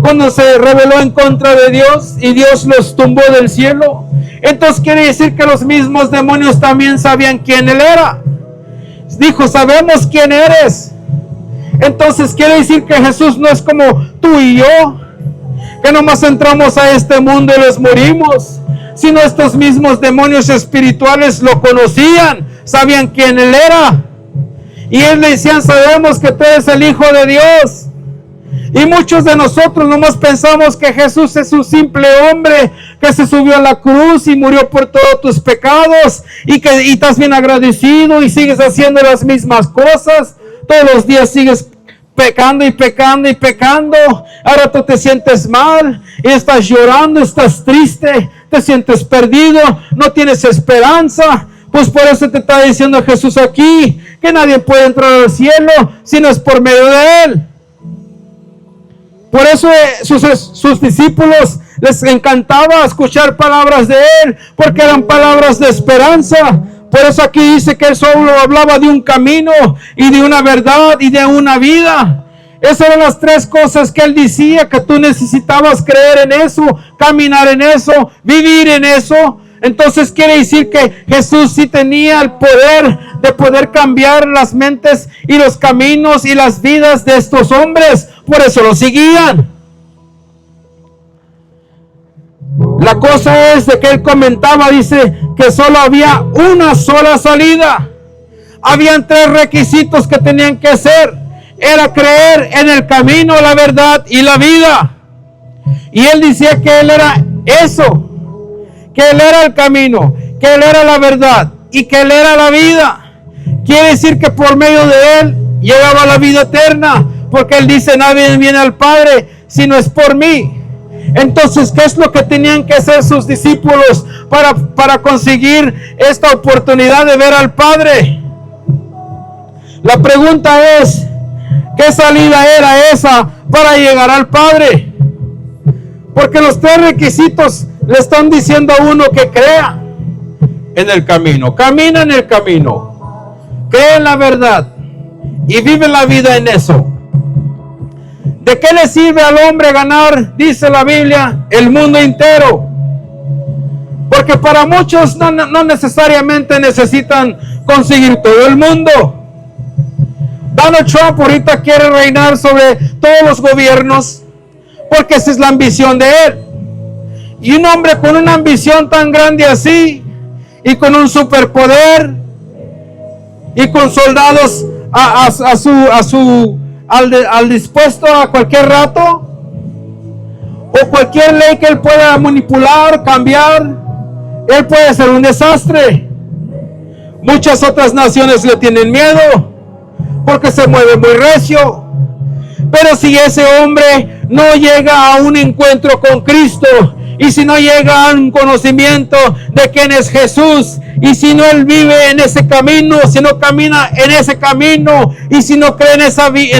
cuando se rebeló en contra de Dios y Dios los tumbó del cielo, entonces quiere decir que los mismos demonios también sabían quién Él era. Dijo, sabemos quién eres. Entonces quiere decir que Jesús no es como tú y yo, que nomás entramos a este mundo y les morimos, sino estos mismos demonios espirituales lo conocían, sabían quién Él era. Y Él le decían, sabemos que tú eres el Hijo de Dios. Y muchos de nosotros nomás pensamos que Jesús es un simple hombre que se subió a la cruz y murió por todos tus pecados y estás bien agradecido y sigues haciendo las mismas cosas. Todos los días sigues pecando y pecando y pecando. Ahora tú te sientes mal y estás llorando, estás triste, te sientes perdido, no tienes esperanza. Pues por eso te está diciendo Jesús aquí que nadie puede entrar al cielo si no es por medio de Él. Por eso sus discípulos les encantaba escuchar palabras de Él, porque eran palabras de esperanza. Por eso aquí dice que Él solo hablaba de un camino y de una verdad y de una vida. Esas eran las tres cosas que Él decía, que tú necesitabas creer en eso, caminar en eso, vivir en eso. Entonces quiere decir que Jesús sí tenía el poder de poder cambiar las mentes y los caminos y las vidas de estos hombres. Por eso lo seguían. La cosa es de que Él comentaba, dice que solo había una sola salida. Habían tres requisitos que tenían que hacer. Era creer en el camino, la verdad y la vida. Y Él decía que Él era eso, que Él era el camino, que Él era la verdad y que Él era la vida. Quiere decir que por medio de Él llegaba la vida eterna, porque Él dice, nadie viene al Padre si no es por mí. Entonces, ¿qué es lo que tenían que hacer sus discípulos para conseguir esta oportunidad de ver al Padre? La pregunta es, ¿qué salida era esa para llegar al Padre? Porque los 3 requisitos le están diciendo a uno que crea en el camino, camina en el camino, cree en la verdad y vive la vida en eso. ¿De qué le sirve al hombre ganar, dice la Biblia, el mundo entero? Porque para muchos no necesariamente necesitan conseguir todo el mundo. Donald Trump ahorita quiere reinar sobre todos los gobiernos porque esa es la ambición de él. Y un hombre con una ambición tan grande así y con un superpoder y con soldados al dispuesto a cualquier rato, o cualquier ley que él pueda manipular, cambiar, él puede ser un desastre. Muchas otras naciones le tienen miedo porque se mueve muy recio. Pero si ese hombre no llega a un encuentro con Cristo, y si no llega a un conocimiento de quién es Jesús, y si no él vive en ese camino, si no camina en ese camino, y si no cree en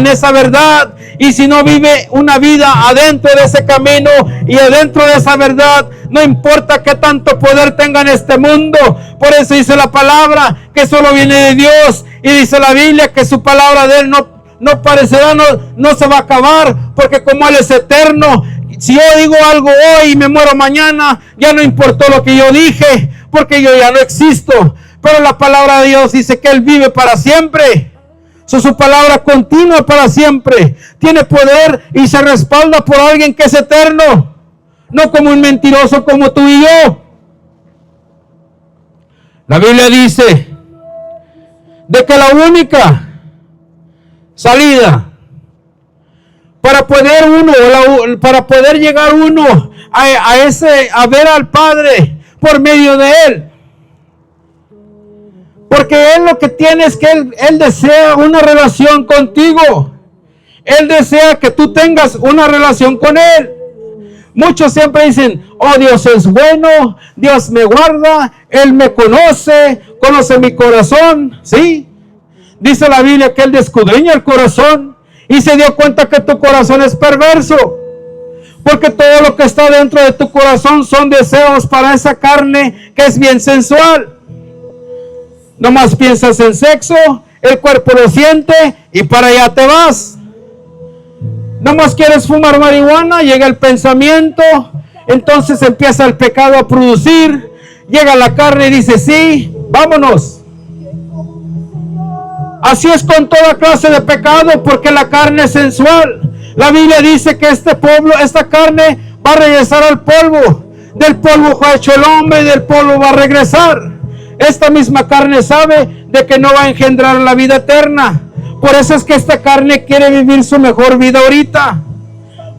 esa verdad, y si no vive una vida adentro de ese camino y adentro de esa verdad, no importa qué tanto poder tenga en este mundo. Por eso dice la palabra que solo viene de Dios, y dice la Biblia que su palabra de él no parecerá, no se va a acabar, porque como él es eterno. Si yo digo algo hoy y me muero mañana, ya no importó lo que yo dije, porque yo ya no existo. Pero la palabra de Dios dice que Él vive para siempre. Su palabra continua para siempre. Tiene poder y se respalda por alguien que es eterno, no como un mentiroso como tú y yo. La Biblia dice de que la única salida para poder llegar uno a ver al Padre por medio de Él. Porque Él lo que tiene es que Él desea una relación contigo. Él desea que tú tengas una relación con Él. Muchos siempre dicen, oh, Dios es bueno, Dios me guarda, Él me conoce mi corazón. Sí, dice la Biblia que Él escudriña el corazón. Y se dio cuenta que tu corazón es perverso. Porque todo lo que está dentro de tu corazón son deseos para esa carne que es bien sensual. Nomás piensas en sexo, el cuerpo lo siente y para allá te vas. Nomás quieres fumar marihuana, llega el pensamiento, entonces empieza el pecado a producir. Llega la carne y dice, sí, vámonos. Así es con toda clase de pecado, porque la carne es sensual. La Biblia dice que esta carne va a regresar al polvo. Del polvo fue hecho el hombre y del polvo va a regresar. Esta misma carne sabe de que no va a engendrar la vida eterna. Por eso es que esta carne quiere vivir su mejor vida ahorita.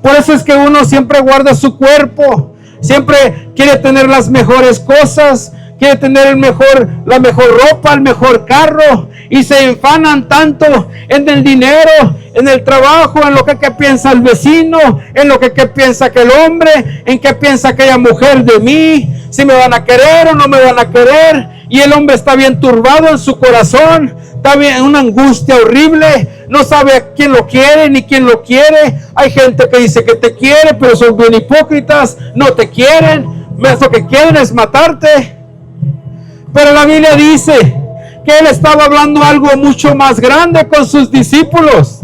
Por eso es que uno siempre guarda su cuerpo. Siempre quiere tener las mejores cosas. Quiere tener la mejor ropa, el mejor carro, y se enfanan tanto en el dinero, en el trabajo, en lo que piensa el vecino, en lo que piensa aquel hombre, en qué piensa aquella mujer de mí, si me van a querer o no me van a querer. Y el hombre está bien turbado en su corazón, está bien en una angustia horrible, no sabe a quién lo quiere ni quién lo quiere. Hay gente que dice que te quiere, pero son bien hipócritas, no te quieren, lo que quieren es matarte. Pero la Biblia dice que Él estaba hablando algo mucho más grande con sus discípulos.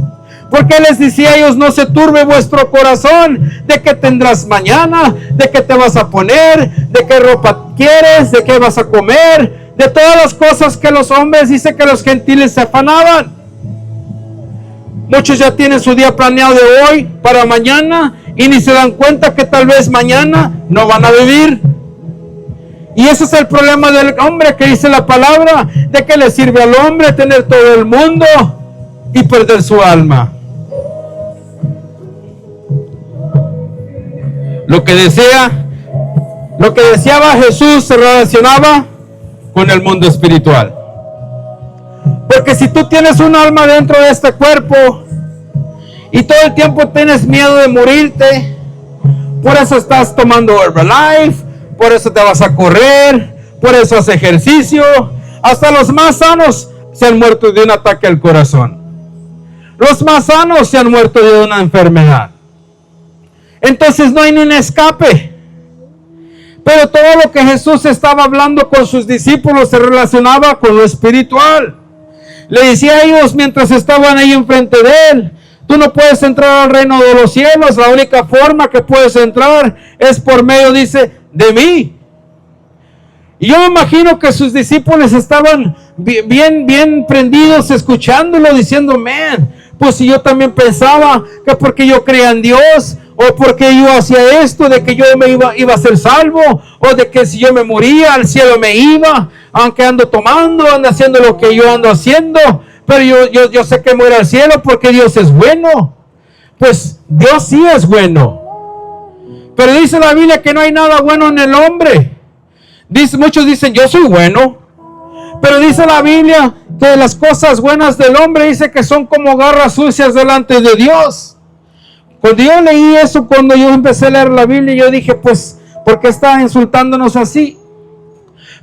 Porque Él les decía a ellos, no se turbe vuestro corazón, de qué tendrás mañana, de qué te vas a poner, de qué ropa quieres, de qué vas a comer, de todas las cosas que los hombres, dice que los gentiles se afanaban. Muchos ya tienen su día planeado de hoy para mañana y ni se dan cuenta que tal vez mañana no van a vivir. Y ese es el problema del hombre, que dice la palabra, de que le sirve al hombre tener todo el mundo y perder su alma. Lo que deseaba Jesús se relacionaba con el mundo espiritual. Porque si tú tienes un alma dentro de este cuerpo y todo el tiempo tienes miedo de morirte. Por eso estás tomando Herbalife, por eso te vas a correr, por eso haces ejercicio. Hasta los más sanos se han muerto de un ataque al corazón. Los más sanos se han muerto de una enfermedad. Entonces no hay ni un escape. Pero todo lo que Jesús estaba hablando con sus discípulos se relacionaba con lo espiritual. Le decía a ellos mientras estaban ahí enfrente de él: tú no puedes entrar al reino de los cielos. La única forma que puedes entrar es por medio, dice, de mí. Y yo me imagino que sus discípulos estaban bien prendidos escuchándolo, diciendo: man, pues si yo también pensaba que porque yo creía en Dios, o porque yo hacía esto, de que yo me iba a ser salvo, o de que si yo me moría al cielo me iba, aunque ando tomando, ando haciendo lo que yo ando haciendo, pero yo sé que me voy al cielo porque Dios es bueno. Pues Dios sí es bueno, pero dice la Biblia que no hay nada bueno en el hombre. Muchos dicen: yo soy bueno, pero dice la Biblia que las cosas buenas del hombre, dice que son como garras sucias delante de Dios. Cuando yo leí eso, cuando yo empecé a leer la Biblia, yo dije: pues, ¿por qué está insultándonos así?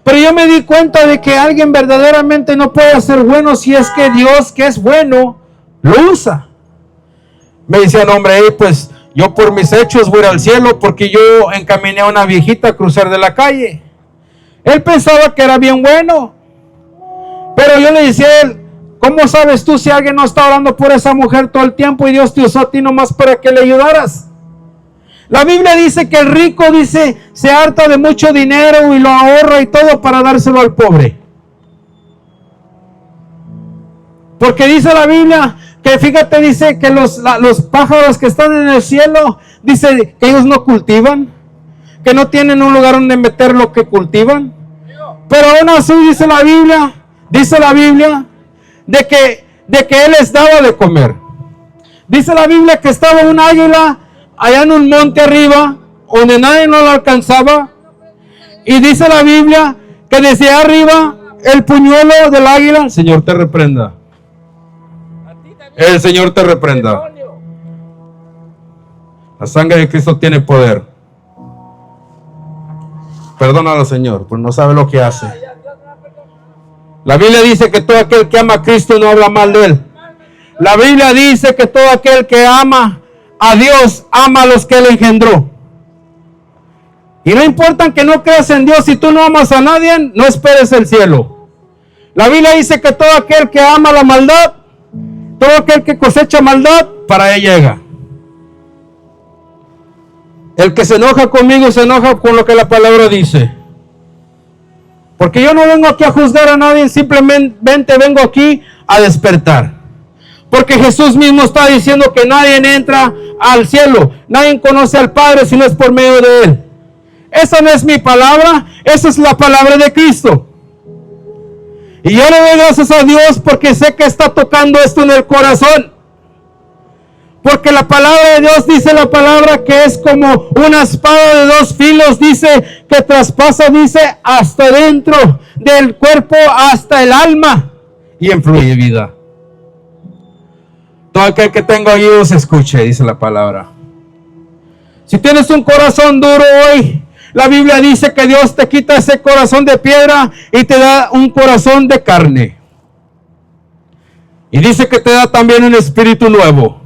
Pero yo me di cuenta de que alguien verdaderamente no puede ser bueno si es que Dios, que es bueno, lo usa. Me decían: hombre, pues yo por mis hechos voy al cielo porque yo encaminé a una viejita a cruzar de la calle. Él pensaba que era bien bueno, pero yo le decía a él: ¿cómo sabes tú si alguien no está orando por esa mujer todo el tiempo y Dios te usó a ti nomás para que le ayudaras? La Biblia dice que el rico, dice, se harta de mucho dinero y lo ahorra y todo para dárselo al pobre. Porque dice la Biblia que, fíjate, dice que los pájaros que están en el cielo, dice que ellos no cultivan, que no tienen un lugar donde meter lo que cultivan. Pero aún así dice la Biblia, de que Él les daba de comer. Dice la Biblia que estaba un águila allá en un monte arriba, donde nadie no lo alcanzaba. Y dice la Biblia que desde arriba, el puñuelo del águila, el Señor te reprenda. El Señor te reprenda. La sangre de Cristo tiene poder. Perdónalo, Señor, pues no sabe lo que hace. La Biblia dice que todo aquel que ama a Cristo no habla mal de Él. La Biblia dice que todo aquel que ama a Dios, ama a los que Él engendró. Y no importa que no creas en Dios, si tú no amas a nadie, no esperes el cielo. La Biblia dice que todo aquel que ama la maldad, todo aquel que cosecha maldad, para él llega. El que se enoja conmigo se enoja con lo que la palabra dice. Porque yo no vengo aquí a juzgar a nadie, simplemente vengo aquí a despertar. Porque Jesús mismo está diciendo que nadie entra al cielo, nadie conoce al Padre si no es por medio de Él. Esa no es mi palabra, esa es la palabra de Cristo. Y yo le doy gracias a Dios porque sé que está tocando esto en el corazón. Porque la palabra de Dios dice la palabra que es como una espada de dos filos, dice que traspasa, dice, hasta dentro del cuerpo, hasta el alma, y influye vida. Todo aquel que tenga oídos escuche, dice la palabra. Si tienes un corazón duro hoy, la Biblia dice que Dios te quita ese corazón de piedra y te da un corazón de carne. Y dice que te da también un espíritu nuevo.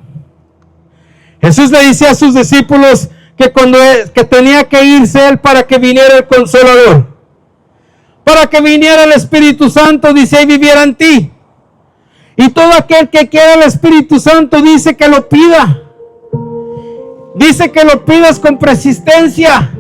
Jesús le decía a sus discípulos que tenía que irse Él para que viniera el Consolador. Para que viniera el Espíritu Santo, dice, y viviera en ti. Y todo aquel que quiera el Espíritu Santo dice que lo pida. Dice que lo pidas con persistencia.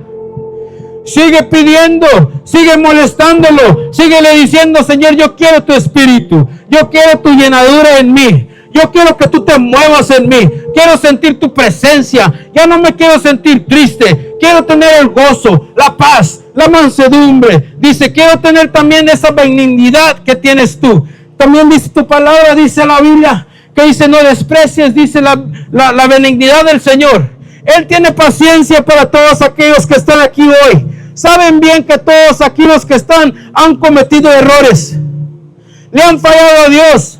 Sigue pidiendo, sigue molestándolo, síguele diciendo: Señor, yo quiero tu Espíritu, yo quiero tu llenadura en mí, yo quiero que tú te muevas en mí, quiero sentir tu presencia, ya no me quiero sentir triste, quiero tener el gozo, la paz, la mansedumbre. Dice, quiero tener también esa benignidad que tienes tú. También dice tu palabra, dice la Biblia, que dice: no desprecies, dice la benignidad del Señor. Él tiene paciencia para todos aquellos que están aquí hoy. Saben bien que todos aquí los que están han cometido errores, le han fallado a Dios,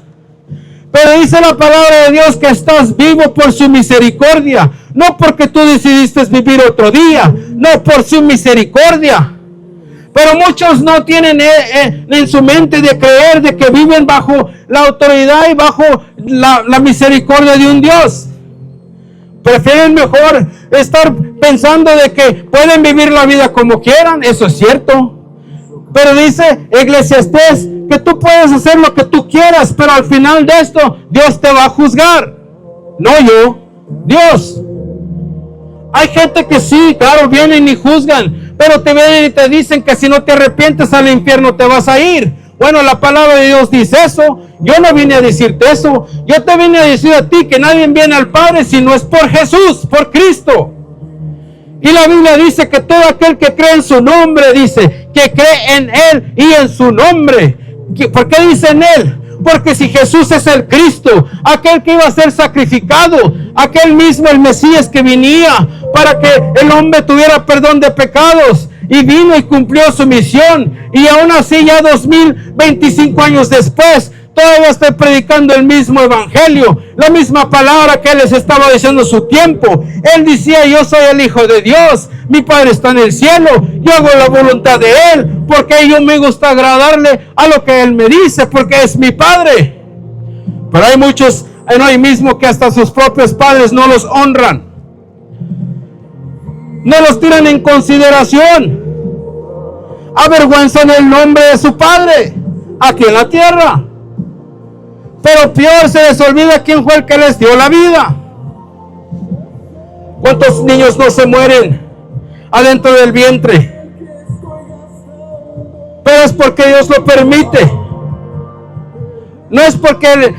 Pero dice la palabra de Dios que estás vivo por su misericordia, no porque tú decidiste vivir otro día, no, por su misericordia. Pero muchos no tienen en su mente de creer de que viven bajo la autoridad y bajo la misericordia de un Dios. Prefieren mejor estar pensando de que pueden vivir la vida como quieran, eso es cierto. Pero dice Eclesiastés que tú puedes hacer lo que tú quieras, pero al final de esto Dios te va a juzgar. No yo, Dios. Hay gente que sí, claro, vienen y juzgan, pero te ven y te dicen que si no te arrepientes al infierno te vas a ir. Bueno, la palabra de Dios dice eso. Yo no vine a decirte eso. Yo te vine a decir a ti que nadie viene al Padre si no es por Jesús, por Cristo. Y la Biblia dice que todo aquel que cree en su nombre, dice, que cree en Él y en su nombre. ¿Por qué dice en Él? Porque si Jesús es el Cristo, aquel que iba a ser sacrificado, aquel mismo el Mesías que venía para que el hombre tuviera perdón de pecados, y vino y cumplió su misión, y aún así ya 2025 años después, todavía estoy predicando el mismo evangelio, la misma palabra que Él les estaba diciendo en su tiempo. Él decía, yo soy el Hijo de Dios, mi Padre está en el cielo, yo hago la voluntad de Él, porque yo me gusta agradarle a lo que Él me dice, porque es mi Padre. Pero hay muchos en hoy mismo que hasta sus propios padres no los honran, no los tienen en consideración, avergüenzan el nombre de su Padre aquí en la tierra. Pero peor, se les olvida quién fue el que les dio la vida. ¿Cuántos niños no se mueren adentro del vientre? Pero es porque Dios lo permite. No es porque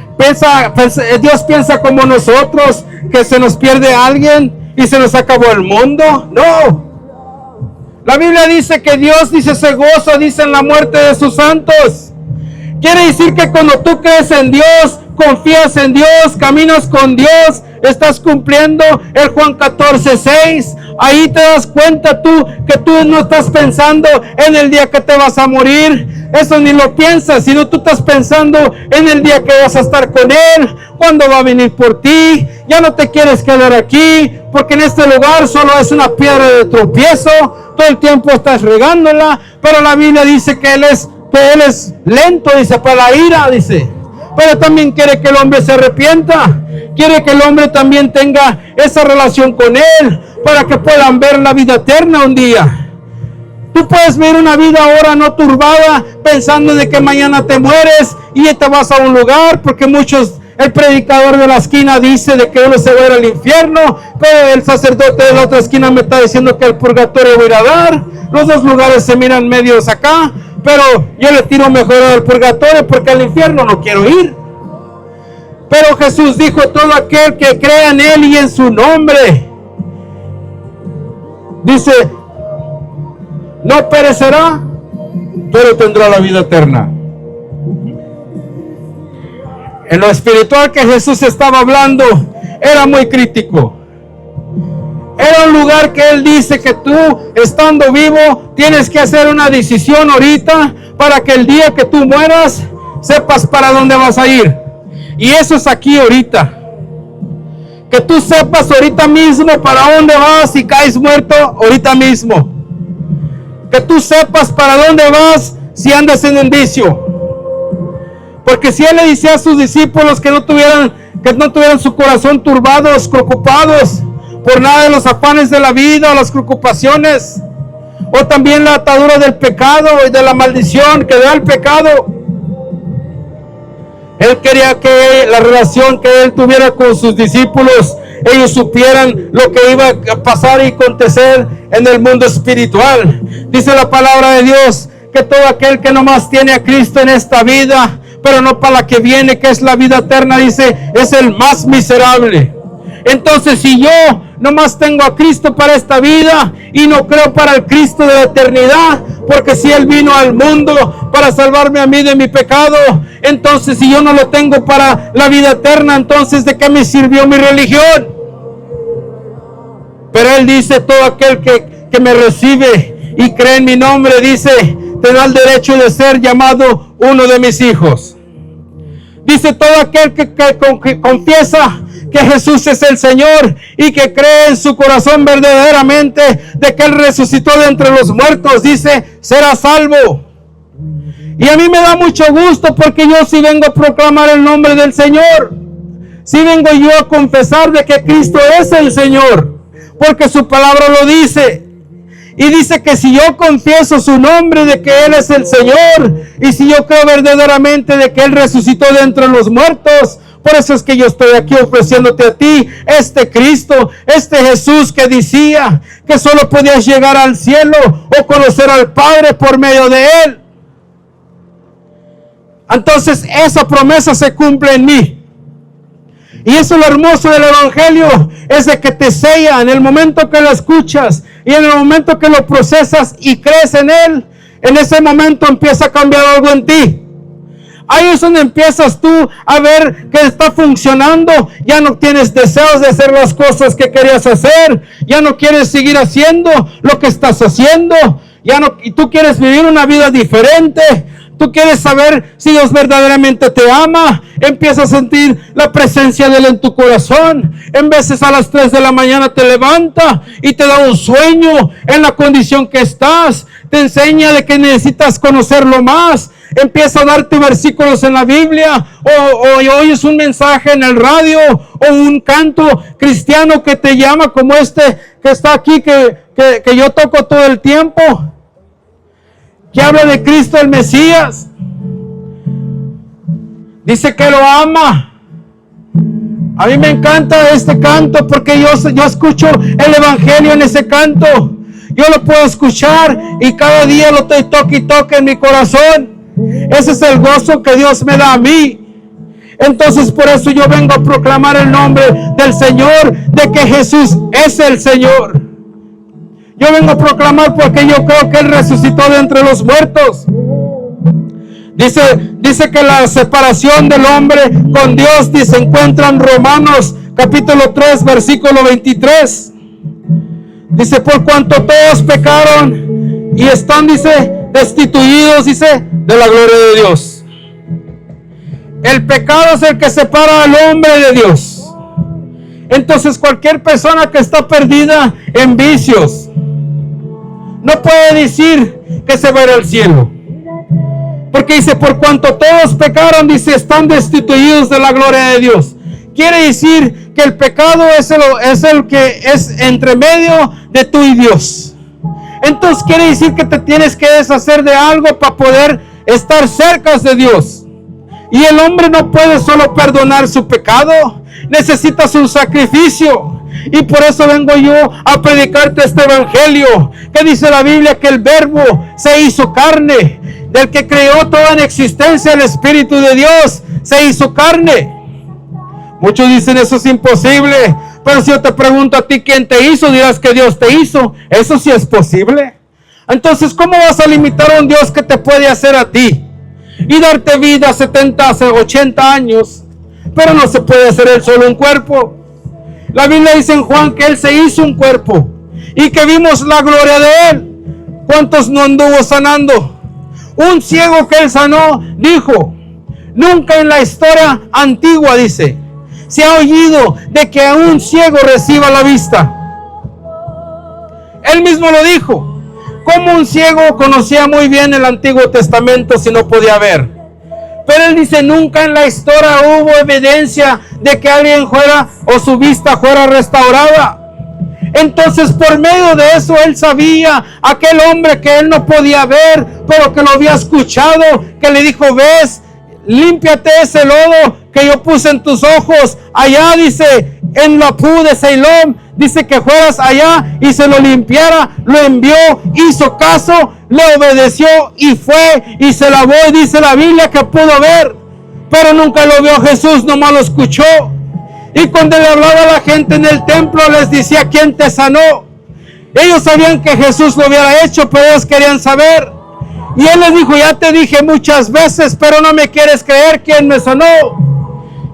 Dios piensa como nosotros, que se nos pierde alguien y se nos acabó el mundo. No. La Biblia dice que Dios, dice, se goza, dice, en la muerte de sus santos. Quiere decir que cuando tú crees en Dios, confías en Dios, caminas con Dios, estás cumpliendo el Juan 14:6. Ahí te das cuenta tú que tú no estás pensando en el día que te vas a morir. Eso ni lo piensas, sino tú estás pensando en el día que vas a estar con Él, cuando va a venir por ti. Ya no te quieres quedar aquí, porque en este lugar solo es una piedra de tropiezo. Todo el tiempo estás regándola, pero la Biblia dice que Él es lento, dice, para la ira, dice. Pero también quiere que el hombre se arrepienta. Quiere que el hombre también tenga esa relación con Él, para que puedan ver la vida eterna un día. Tú puedes ver una vida ahora no turbada, pensando de que mañana te mueres y te vas a un lugar, porque el predicador de la esquina dice de que uno se va a ir al infierno, pero el sacerdote de la otra esquina me está diciendo que el purgatorio va a ir a dar. Los dos lugares se miran medios acá, pero yo le tiro mejor al purgatorio porque al infierno no quiero ir. Pero Jesús dijo, todo aquel que crea en Él y en su nombre, dice, no perecerá, pero tendrá la vida eterna. En lo espiritual que Jesús estaba hablando, era muy crítico. Era un lugar que Él dice que tú, estando vivo, tienes que hacer una decisión ahorita, para que el día que tú mueras, sepas para dónde vas a ir. Y eso es aquí ahorita. Que tú sepas ahorita mismo para dónde vas si caes muerto ahorita mismo. Que tú sepas para dónde vas si andas en un vicio. Porque si Él le decía a sus discípulos que no tuvieran su corazón turbados, preocupados por nada de los afanes de la vida o las preocupaciones, o también la atadura del pecado y de la maldición que da el pecado. Él quería que la relación que Él tuviera con sus discípulos, ellos supieran lo que iba a pasar y acontecer en el mundo espiritual. Dice la palabra de Dios que todo aquel que nomás tiene a Cristo en esta vida, pero no para la que viene, que es la vida eterna, dice, es el más miserable. Entonces, si yo nomás tengo a Cristo para esta vida y no creo para el Cristo de la eternidad, porque si Él vino al mundo para salvarme a mí de mi pecado, entonces si yo no lo tengo para la vida eterna, entonces ¿de qué me sirvió mi religión? Pero Él dice, todo aquel que me recibe y cree en mi nombre, dice, te da el derecho de ser llamado uno de mis hijos. Dice todo aquel que confiesa que Jesús es el Señor y que cree en su corazón verdaderamente de que Él resucitó de entre los muertos, dice, será salvo. Y a mí me da mucho gusto porque yo sí vengo a proclamar el nombre del Señor. Sí vengo yo a confesar de que Cristo es el Señor, porque su palabra lo dice. Y dice que si yo confieso su nombre de que Él es el Señor, y si yo creo verdaderamente de que Él resucitó de entre los muertos, por eso es que yo estoy aquí ofreciéndote a ti este Cristo, este Jesús que decía que solo podías llegar al cielo o conocer al Padre por medio de Él. Entonces esa promesa se cumple en mí. Y eso es lo hermoso del Evangelio, es de que te sella en el momento que lo escuchas y en el momento que lo procesas y crees en Él. En ese momento empieza a cambiar algo en ti. Ahí es donde empiezas tú a ver que está funcionando. Ya no tienes deseos de hacer las cosas que querías hacer. Ya no quieres seguir haciendo lo que estás haciendo. Y tú quieres vivir una vida diferente. Tú quieres saber si Dios verdaderamente te ama. Empiezas a sentir la presencia de Él en tu corazón. En veces a las 3 de la mañana te levanta y te da un sueño en la condición que estás. Te enseña de que necesitas conocerlo más. Empieza a darte versículos en la Biblia. O oyes un mensaje en el radio. O un canto cristiano que te llama como este que está aquí que yo toco todo el tiempo. Que habla de Cristo el Mesías. Dice que lo ama. A mí me encanta este canto porque yo escucho el Evangelio en ese canto. Yo lo puedo escuchar y cada día lo estoy toque y toque en mi corazón. Ese es el gozo que Dios me da a mí. Entonces por eso yo vengo a proclamar el nombre del Señor, de que Jesús es el Señor. Yo vengo a proclamar porque yo creo que Él resucitó de entre los muertos. Dice que la separación del hombre con Dios se encuentra en Romanos capítulo 3 versículo 23. Dice, por cuanto todos pecaron y están, dice, destituidos, dice, de la gloria de Dios. El pecado es el que separa al hombre de Dios. Entonces cualquier persona que está perdida en vicios no puede decir que se va a ir al cielo. Porque dice, por cuanto todos pecaron, dice, están destituidos de la gloria de Dios. Quiere decir que el pecado es el que es entre medio de tú y Dios. Entonces quiere decir que te tienes que deshacer de algo para poder estar cerca de Dios. Y el hombre no puede solo perdonar su pecado, necesitas un sacrificio. Y por eso vengo yo a predicarte este evangelio, que dice la Biblia que el verbo se hizo carne, del que creó toda en existencia el Espíritu de Dios, se hizo carne. Muchos dicen eso es imposible, pero si yo te pregunto a ti quién te hizo, dirás que Dios te hizo. Eso sí es posible. Entonces, ¿cómo vas a limitar a un Dios que te puede hacer a ti y darte vida 70, 80 años, pero no se puede hacer Él solo un cuerpo? La Biblia dice en Juan que Él se hizo un cuerpo y que vimos la gloria de Él. ¿Cuántos no anduvo sanando? Un ciego que Él sanó dijo, nunca en la historia antigua, dice, se ha oído de que un ciego reciba la vista. Él mismo lo dijo. Como un ciego conocía muy bien el Antiguo Testamento si no podía ver. Pero Él dice, nunca en la historia hubo evidencia de que alguien fuera o su vista fuera restaurada. Entonces por medio de eso Él sabía, aquel hombre que Él no podía ver, pero que lo había escuchado, que le dijo, ves, límpiate ese lodo que yo puse en tus ojos. Allá dice, en la Pu de Ceilón, dice que fueras allá y se lo limpiara. Lo envió, hizo caso, le obedeció y fue y se lavó. Y dice la Biblia que pudo ver, pero nunca lo vio Jesús, nomás lo escuchó. Y cuando le hablaba a la gente en el templo, les decía, ¿quién te sanó? Ellos sabían que Jesús lo hubiera hecho, pero ellos querían saber. Y Él les dijo, ya te dije muchas veces, pero no me quieres creer. ¿Quién me sanó?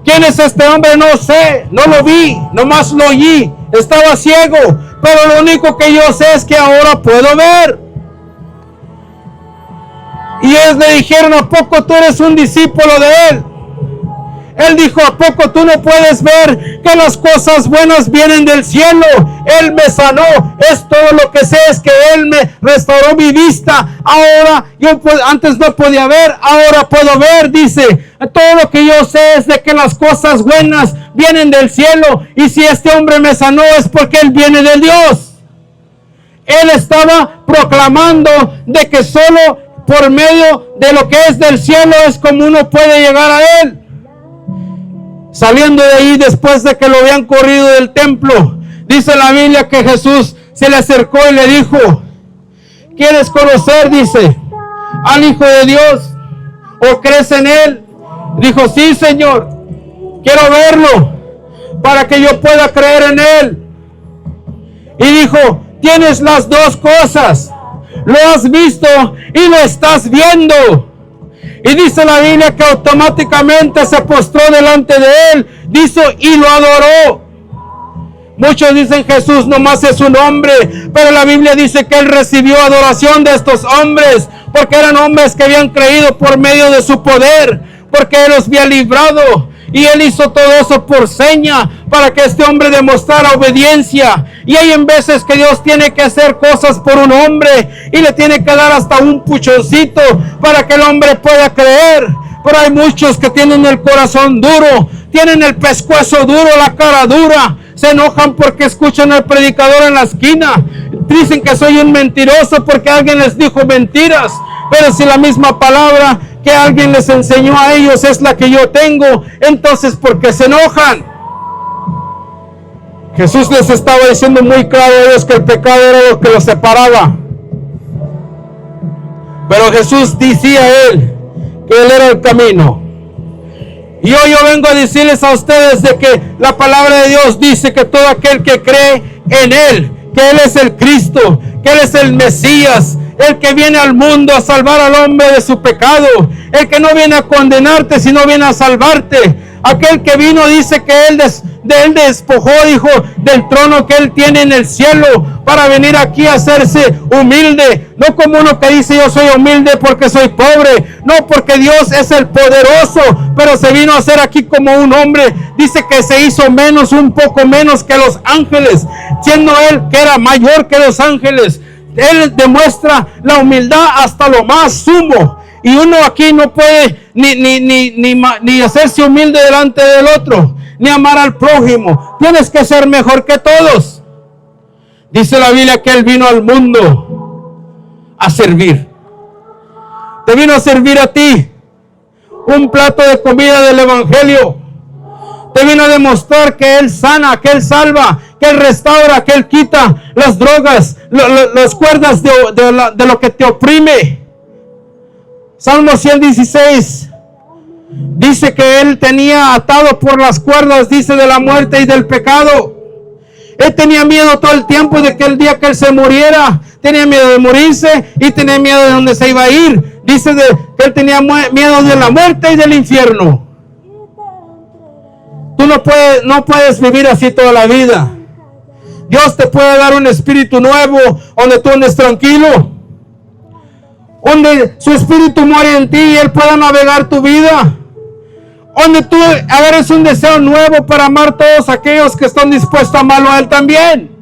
¿Quién es este hombre? No sé, no lo vi, nomás lo oí. Estaba ciego, pero lo único que yo sé es que ahora puedo ver. Y ellos le dijeron, ¿a poco tú eres un discípulo de Él? Él dijo, ¿a poco tú no puedes ver que las cosas buenas vienen del cielo? Él me sanó. Es todo lo que sé, es que Él me restauró mi vista. Ahora, antes no podía ver, ahora puedo ver, dice. Todo lo que yo sé es de que las cosas buenas vienen del cielo. Y si este hombre me sanó es porque Él viene de Dios. Él estaba proclamando de que solo por medio de lo que es del cielo es como uno puede llegar a Él. Saliendo de ahí, después de que lo habían corrido del templo, dice la Biblia que Jesús se le acercó y le dijo, ¿quieres conocer, dice, al Hijo de Dios? ¿O crees en Él? Dijo, sí, Señor, quiero verlo para que yo pueda creer en Él. Y dijo, tienes las dos cosas, lo has visto y lo estás viendo. Y dice la Biblia que automáticamente se postró delante de Él, dice, y lo adoró. Muchos dicen Jesús nomás es un hombre, pero la Biblia dice que Él recibió adoración de estos hombres, porque eran hombres que habían creído por medio de su poder, porque Él los había librado. Y Él hizo todo eso por seña, para que este hombre demostrara obediencia. Y hay en veces que Dios tiene que hacer cosas por un hombre, y le tiene que dar hasta un puchoncito, para que el hombre pueda creer. Pero hay muchos que tienen el corazón duro, tienen el pescuezo duro, la cara dura. Se enojan porque escuchan al predicador en la esquina. Dicen que soy un mentiroso porque alguien les dijo mentiras. Pero si la misma palabra que alguien les enseñó a ellos es la que yo tengo, entonces ¿por qué se enojan? Jesús les estaba diciendo muy claro a ellos que el pecado era lo que los separaba. Pero Jesús decía a él que Él era el camino. Y hoy yo vengo a decirles a ustedes de que la palabra de Dios dice que todo aquel que cree en Él, que Él es el Cristo, que Él es el Mesías, el que viene al mundo a salvar al hombre de su pecado, el que no viene a condenarte, sino viene a salvarte. Aquel que vino dice que Él despojó, dijo, del trono que Él tiene en el cielo para venir aquí a hacerse humilde. No como uno que dice yo soy humilde porque soy pobre. No, porque Dios es el poderoso, pero se vino a hacer aquí como un hombre. Dice que se hizo menos, un poco menos que los ángeles, siendo Él que era mayor que los ángeles. Él demuestra la humildad hasta lo más sumo. Y uno aquí no puede ni hacerse humilde delante del otro, ni amar al prójimo. Tienes que ser mejor que todos. Dice la Biblia que Él vino al mundo a servir. Te vino a servir a ti un plato de comida del Evangelio. Te vino a demostrar que Él sana, que Él salva, que Él restaura, que Él quita las drogas, las cuerdas de lo que te oprime. Salmo 116 dice que Él tenía atado por las cuerdas, dice, de la muerte y del pecado. Él tenía miedo todo el tiempo de que el día que Él se muriera, tenía miedo de morirse y tenía miedo de dónde se iba a ir. Dice que Él tenía miedo de la muerte y del infierno. Tú no puedes vivir así toda la vida. Dios te puede dar un espíritu nuevo donde tú andes tranquilo, donde su espíritu muere en ti y Él pueda navegar tu vida, donde tú agarres un deseo nuevo para amar a todos aquellos que están dispuestos a amarlo a Él también.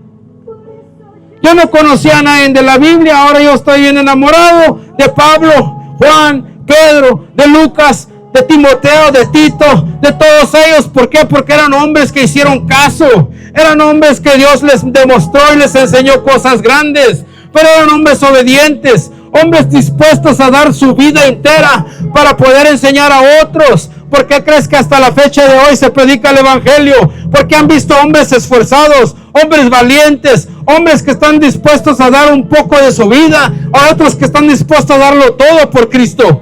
Yo no conocía a nadie de la Biblia, ahora yo estoy bien enamorado de Pablo, Juan, Pedro, de Lucas, de Timoteo, de Tito, de todos ellos. ¿Por qué? Porque eran hombres que hicieron caso, eran hombres que Dios les demostró y les enseñó cosas grandes, pero eran hombres obedientes, hombres dispuestos a dar su vida entera para poder enseñar a otros. ¿Por qué crees que hasta la fecha de hoy se predica el Evangelio? Porque han visto hombres esforzados, hombres valientes, hombres que están dispuestos a dar un poco de su vida, a otros que están dispuestos a darlo todo por Cristo,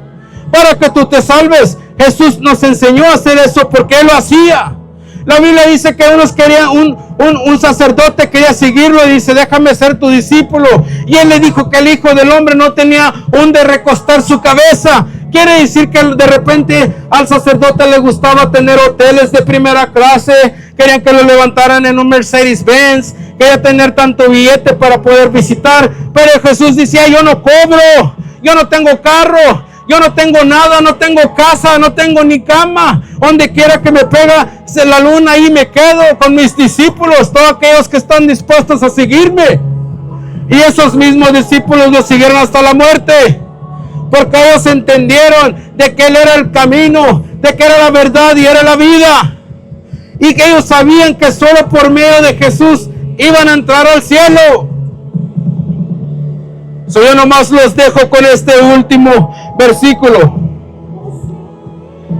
para que tú te salves. Jesús nos enseñó a hacer eso porque Él lo hacía. La Biblia dice que unos querían, un sacerdote quería seguirlo y dice, déjame ser tu discípulo. Y Él le dijo que el Hijo del Hombre no tenía donde recostar su cabeza. Quiere decir que de repente al sacerdote le gustaba tener hoteles de primera clase, querían que lo levantaran en un Mercedes-Benz, quería tener tanto billete para poder visitar. Pero Jesús decía, yo no cobro, yo no tengo carro, Yo no tengo nada, no tengo casa, no tengo ni cama. Donde quiera que me pega la luna, ahí me quedo con mis discípulos, todos aquellos que están dispuestos a seguirme. Y esos mismos discípulos lo siguieron hasta la muerte, porque ellos entendieron de que Él era el camino, de que era la verdad y era la vida. Y que ellos sabían que solo por medio de Jesús iban a entrar al cielo. Yo nomás los dejo con este último versículo.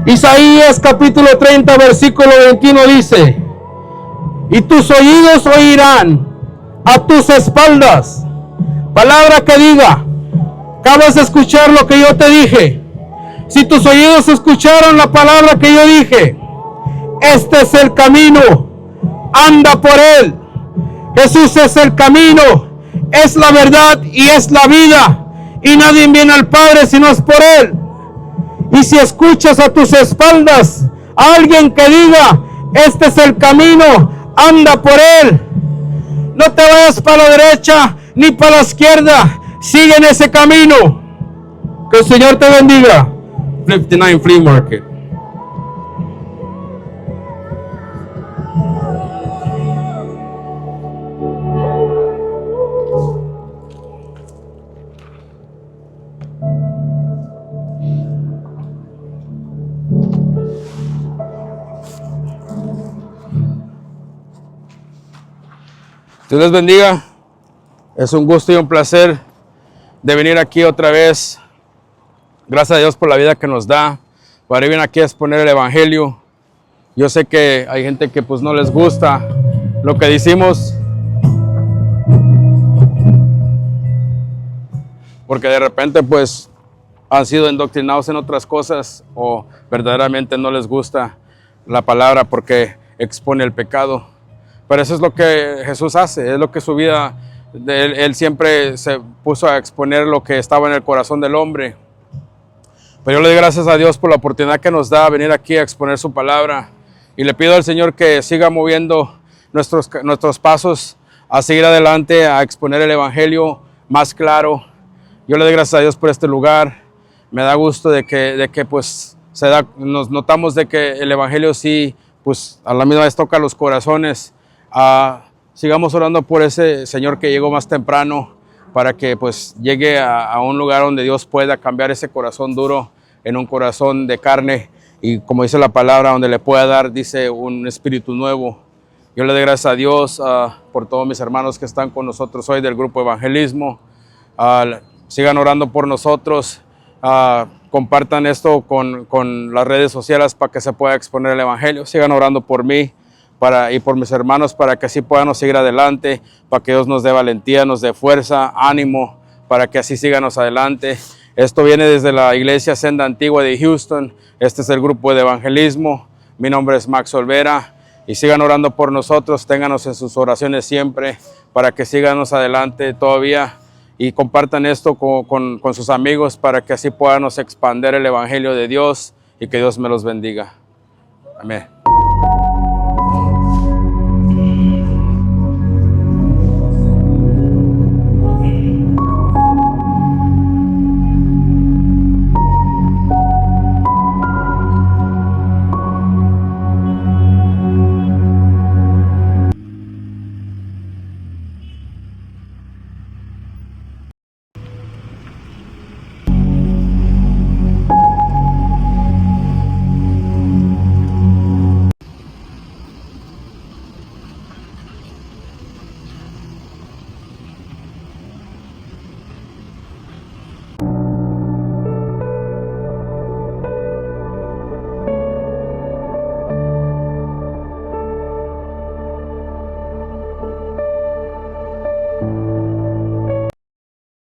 Isaías capítulo 30 versículo 21 dice: y tus oídos oirán a tus espaldas palabra que diga, acabas de escuchar lo que yo te dije. Si tus oídos escucharon la palabra que yo dije, este es el camino, anda por él. Jesús es el camino, es la verdad y es la vida, y nadie viene al Padre si no es por él. Y si escuchas a tus espaldas a alguien que diga, este es el camino, anda por él, no te vayas para la derecha ni para la izquierda, sigue en ese camino. Que el Señor te bendiga. 59 Flea Market. Dios les bendiga. Es un gusto y un placer de venir aquí otra vez. Gracias a Dios por la vida que nos da. Para venir aquí a exponer el Evangelio. Yo sé que hay gente que pues no les gusta lo que decimos, porque de repente pues han sido endoctrinados en otras cosas o verdaderamente no les gusta la palabra porque expone el pecado. Pero eso es lo que Jesús hace, es lo que su vida, él siempre se puso a exponer lo que estaba en el corazón del hombre. Pero yo le doy gracias a Dios por la oportunidad que nos da a venir aquí a exponer su palabra. Y le pido al Señor que siga moviendo nuestros pasos a seguir adelante, a exponer el Evangelio más claro. Yo le doy gracias a Dios por este lugar. Me da gusto de que pues nos notamos de que el Evangelio sí, pues a la misma vez toca los corazones. Sigamos orando por ese Señor que llegó más temprano para que pues llegue a un lugar donde Dios pueda cambiar ese corazón duro en un corazón de carne y como dice la palabra, donde le pueda dar, dice, un espíritu nuevo. Yo le doy gracias a Dios por todos mis hermanos que están con nosotros hoy del Grupo Evangelismo. Sigan orando por nosotros, compartan esto con las redes sociales para que se pueda exponer el Evangelio. Sigan orando por mí y por mis hermanos para que así podamos seguir adelante, para que Dios nos dé valentía, nos dé fuerza, ánimo, para que así sigamos adelante. Esto viene desde la iglesia Senda Antigua de Houston. Este es el Grupo de Evangelismo. Mi nombre es Max Olvera y sigan orando por nosotros, ténganos en sus oraciones siempre para que sigamos adelante todavía y compartan esto con sus amigos para que así podamos expandir el Evangelio de Dios y que Dios me los bendiga. Amén.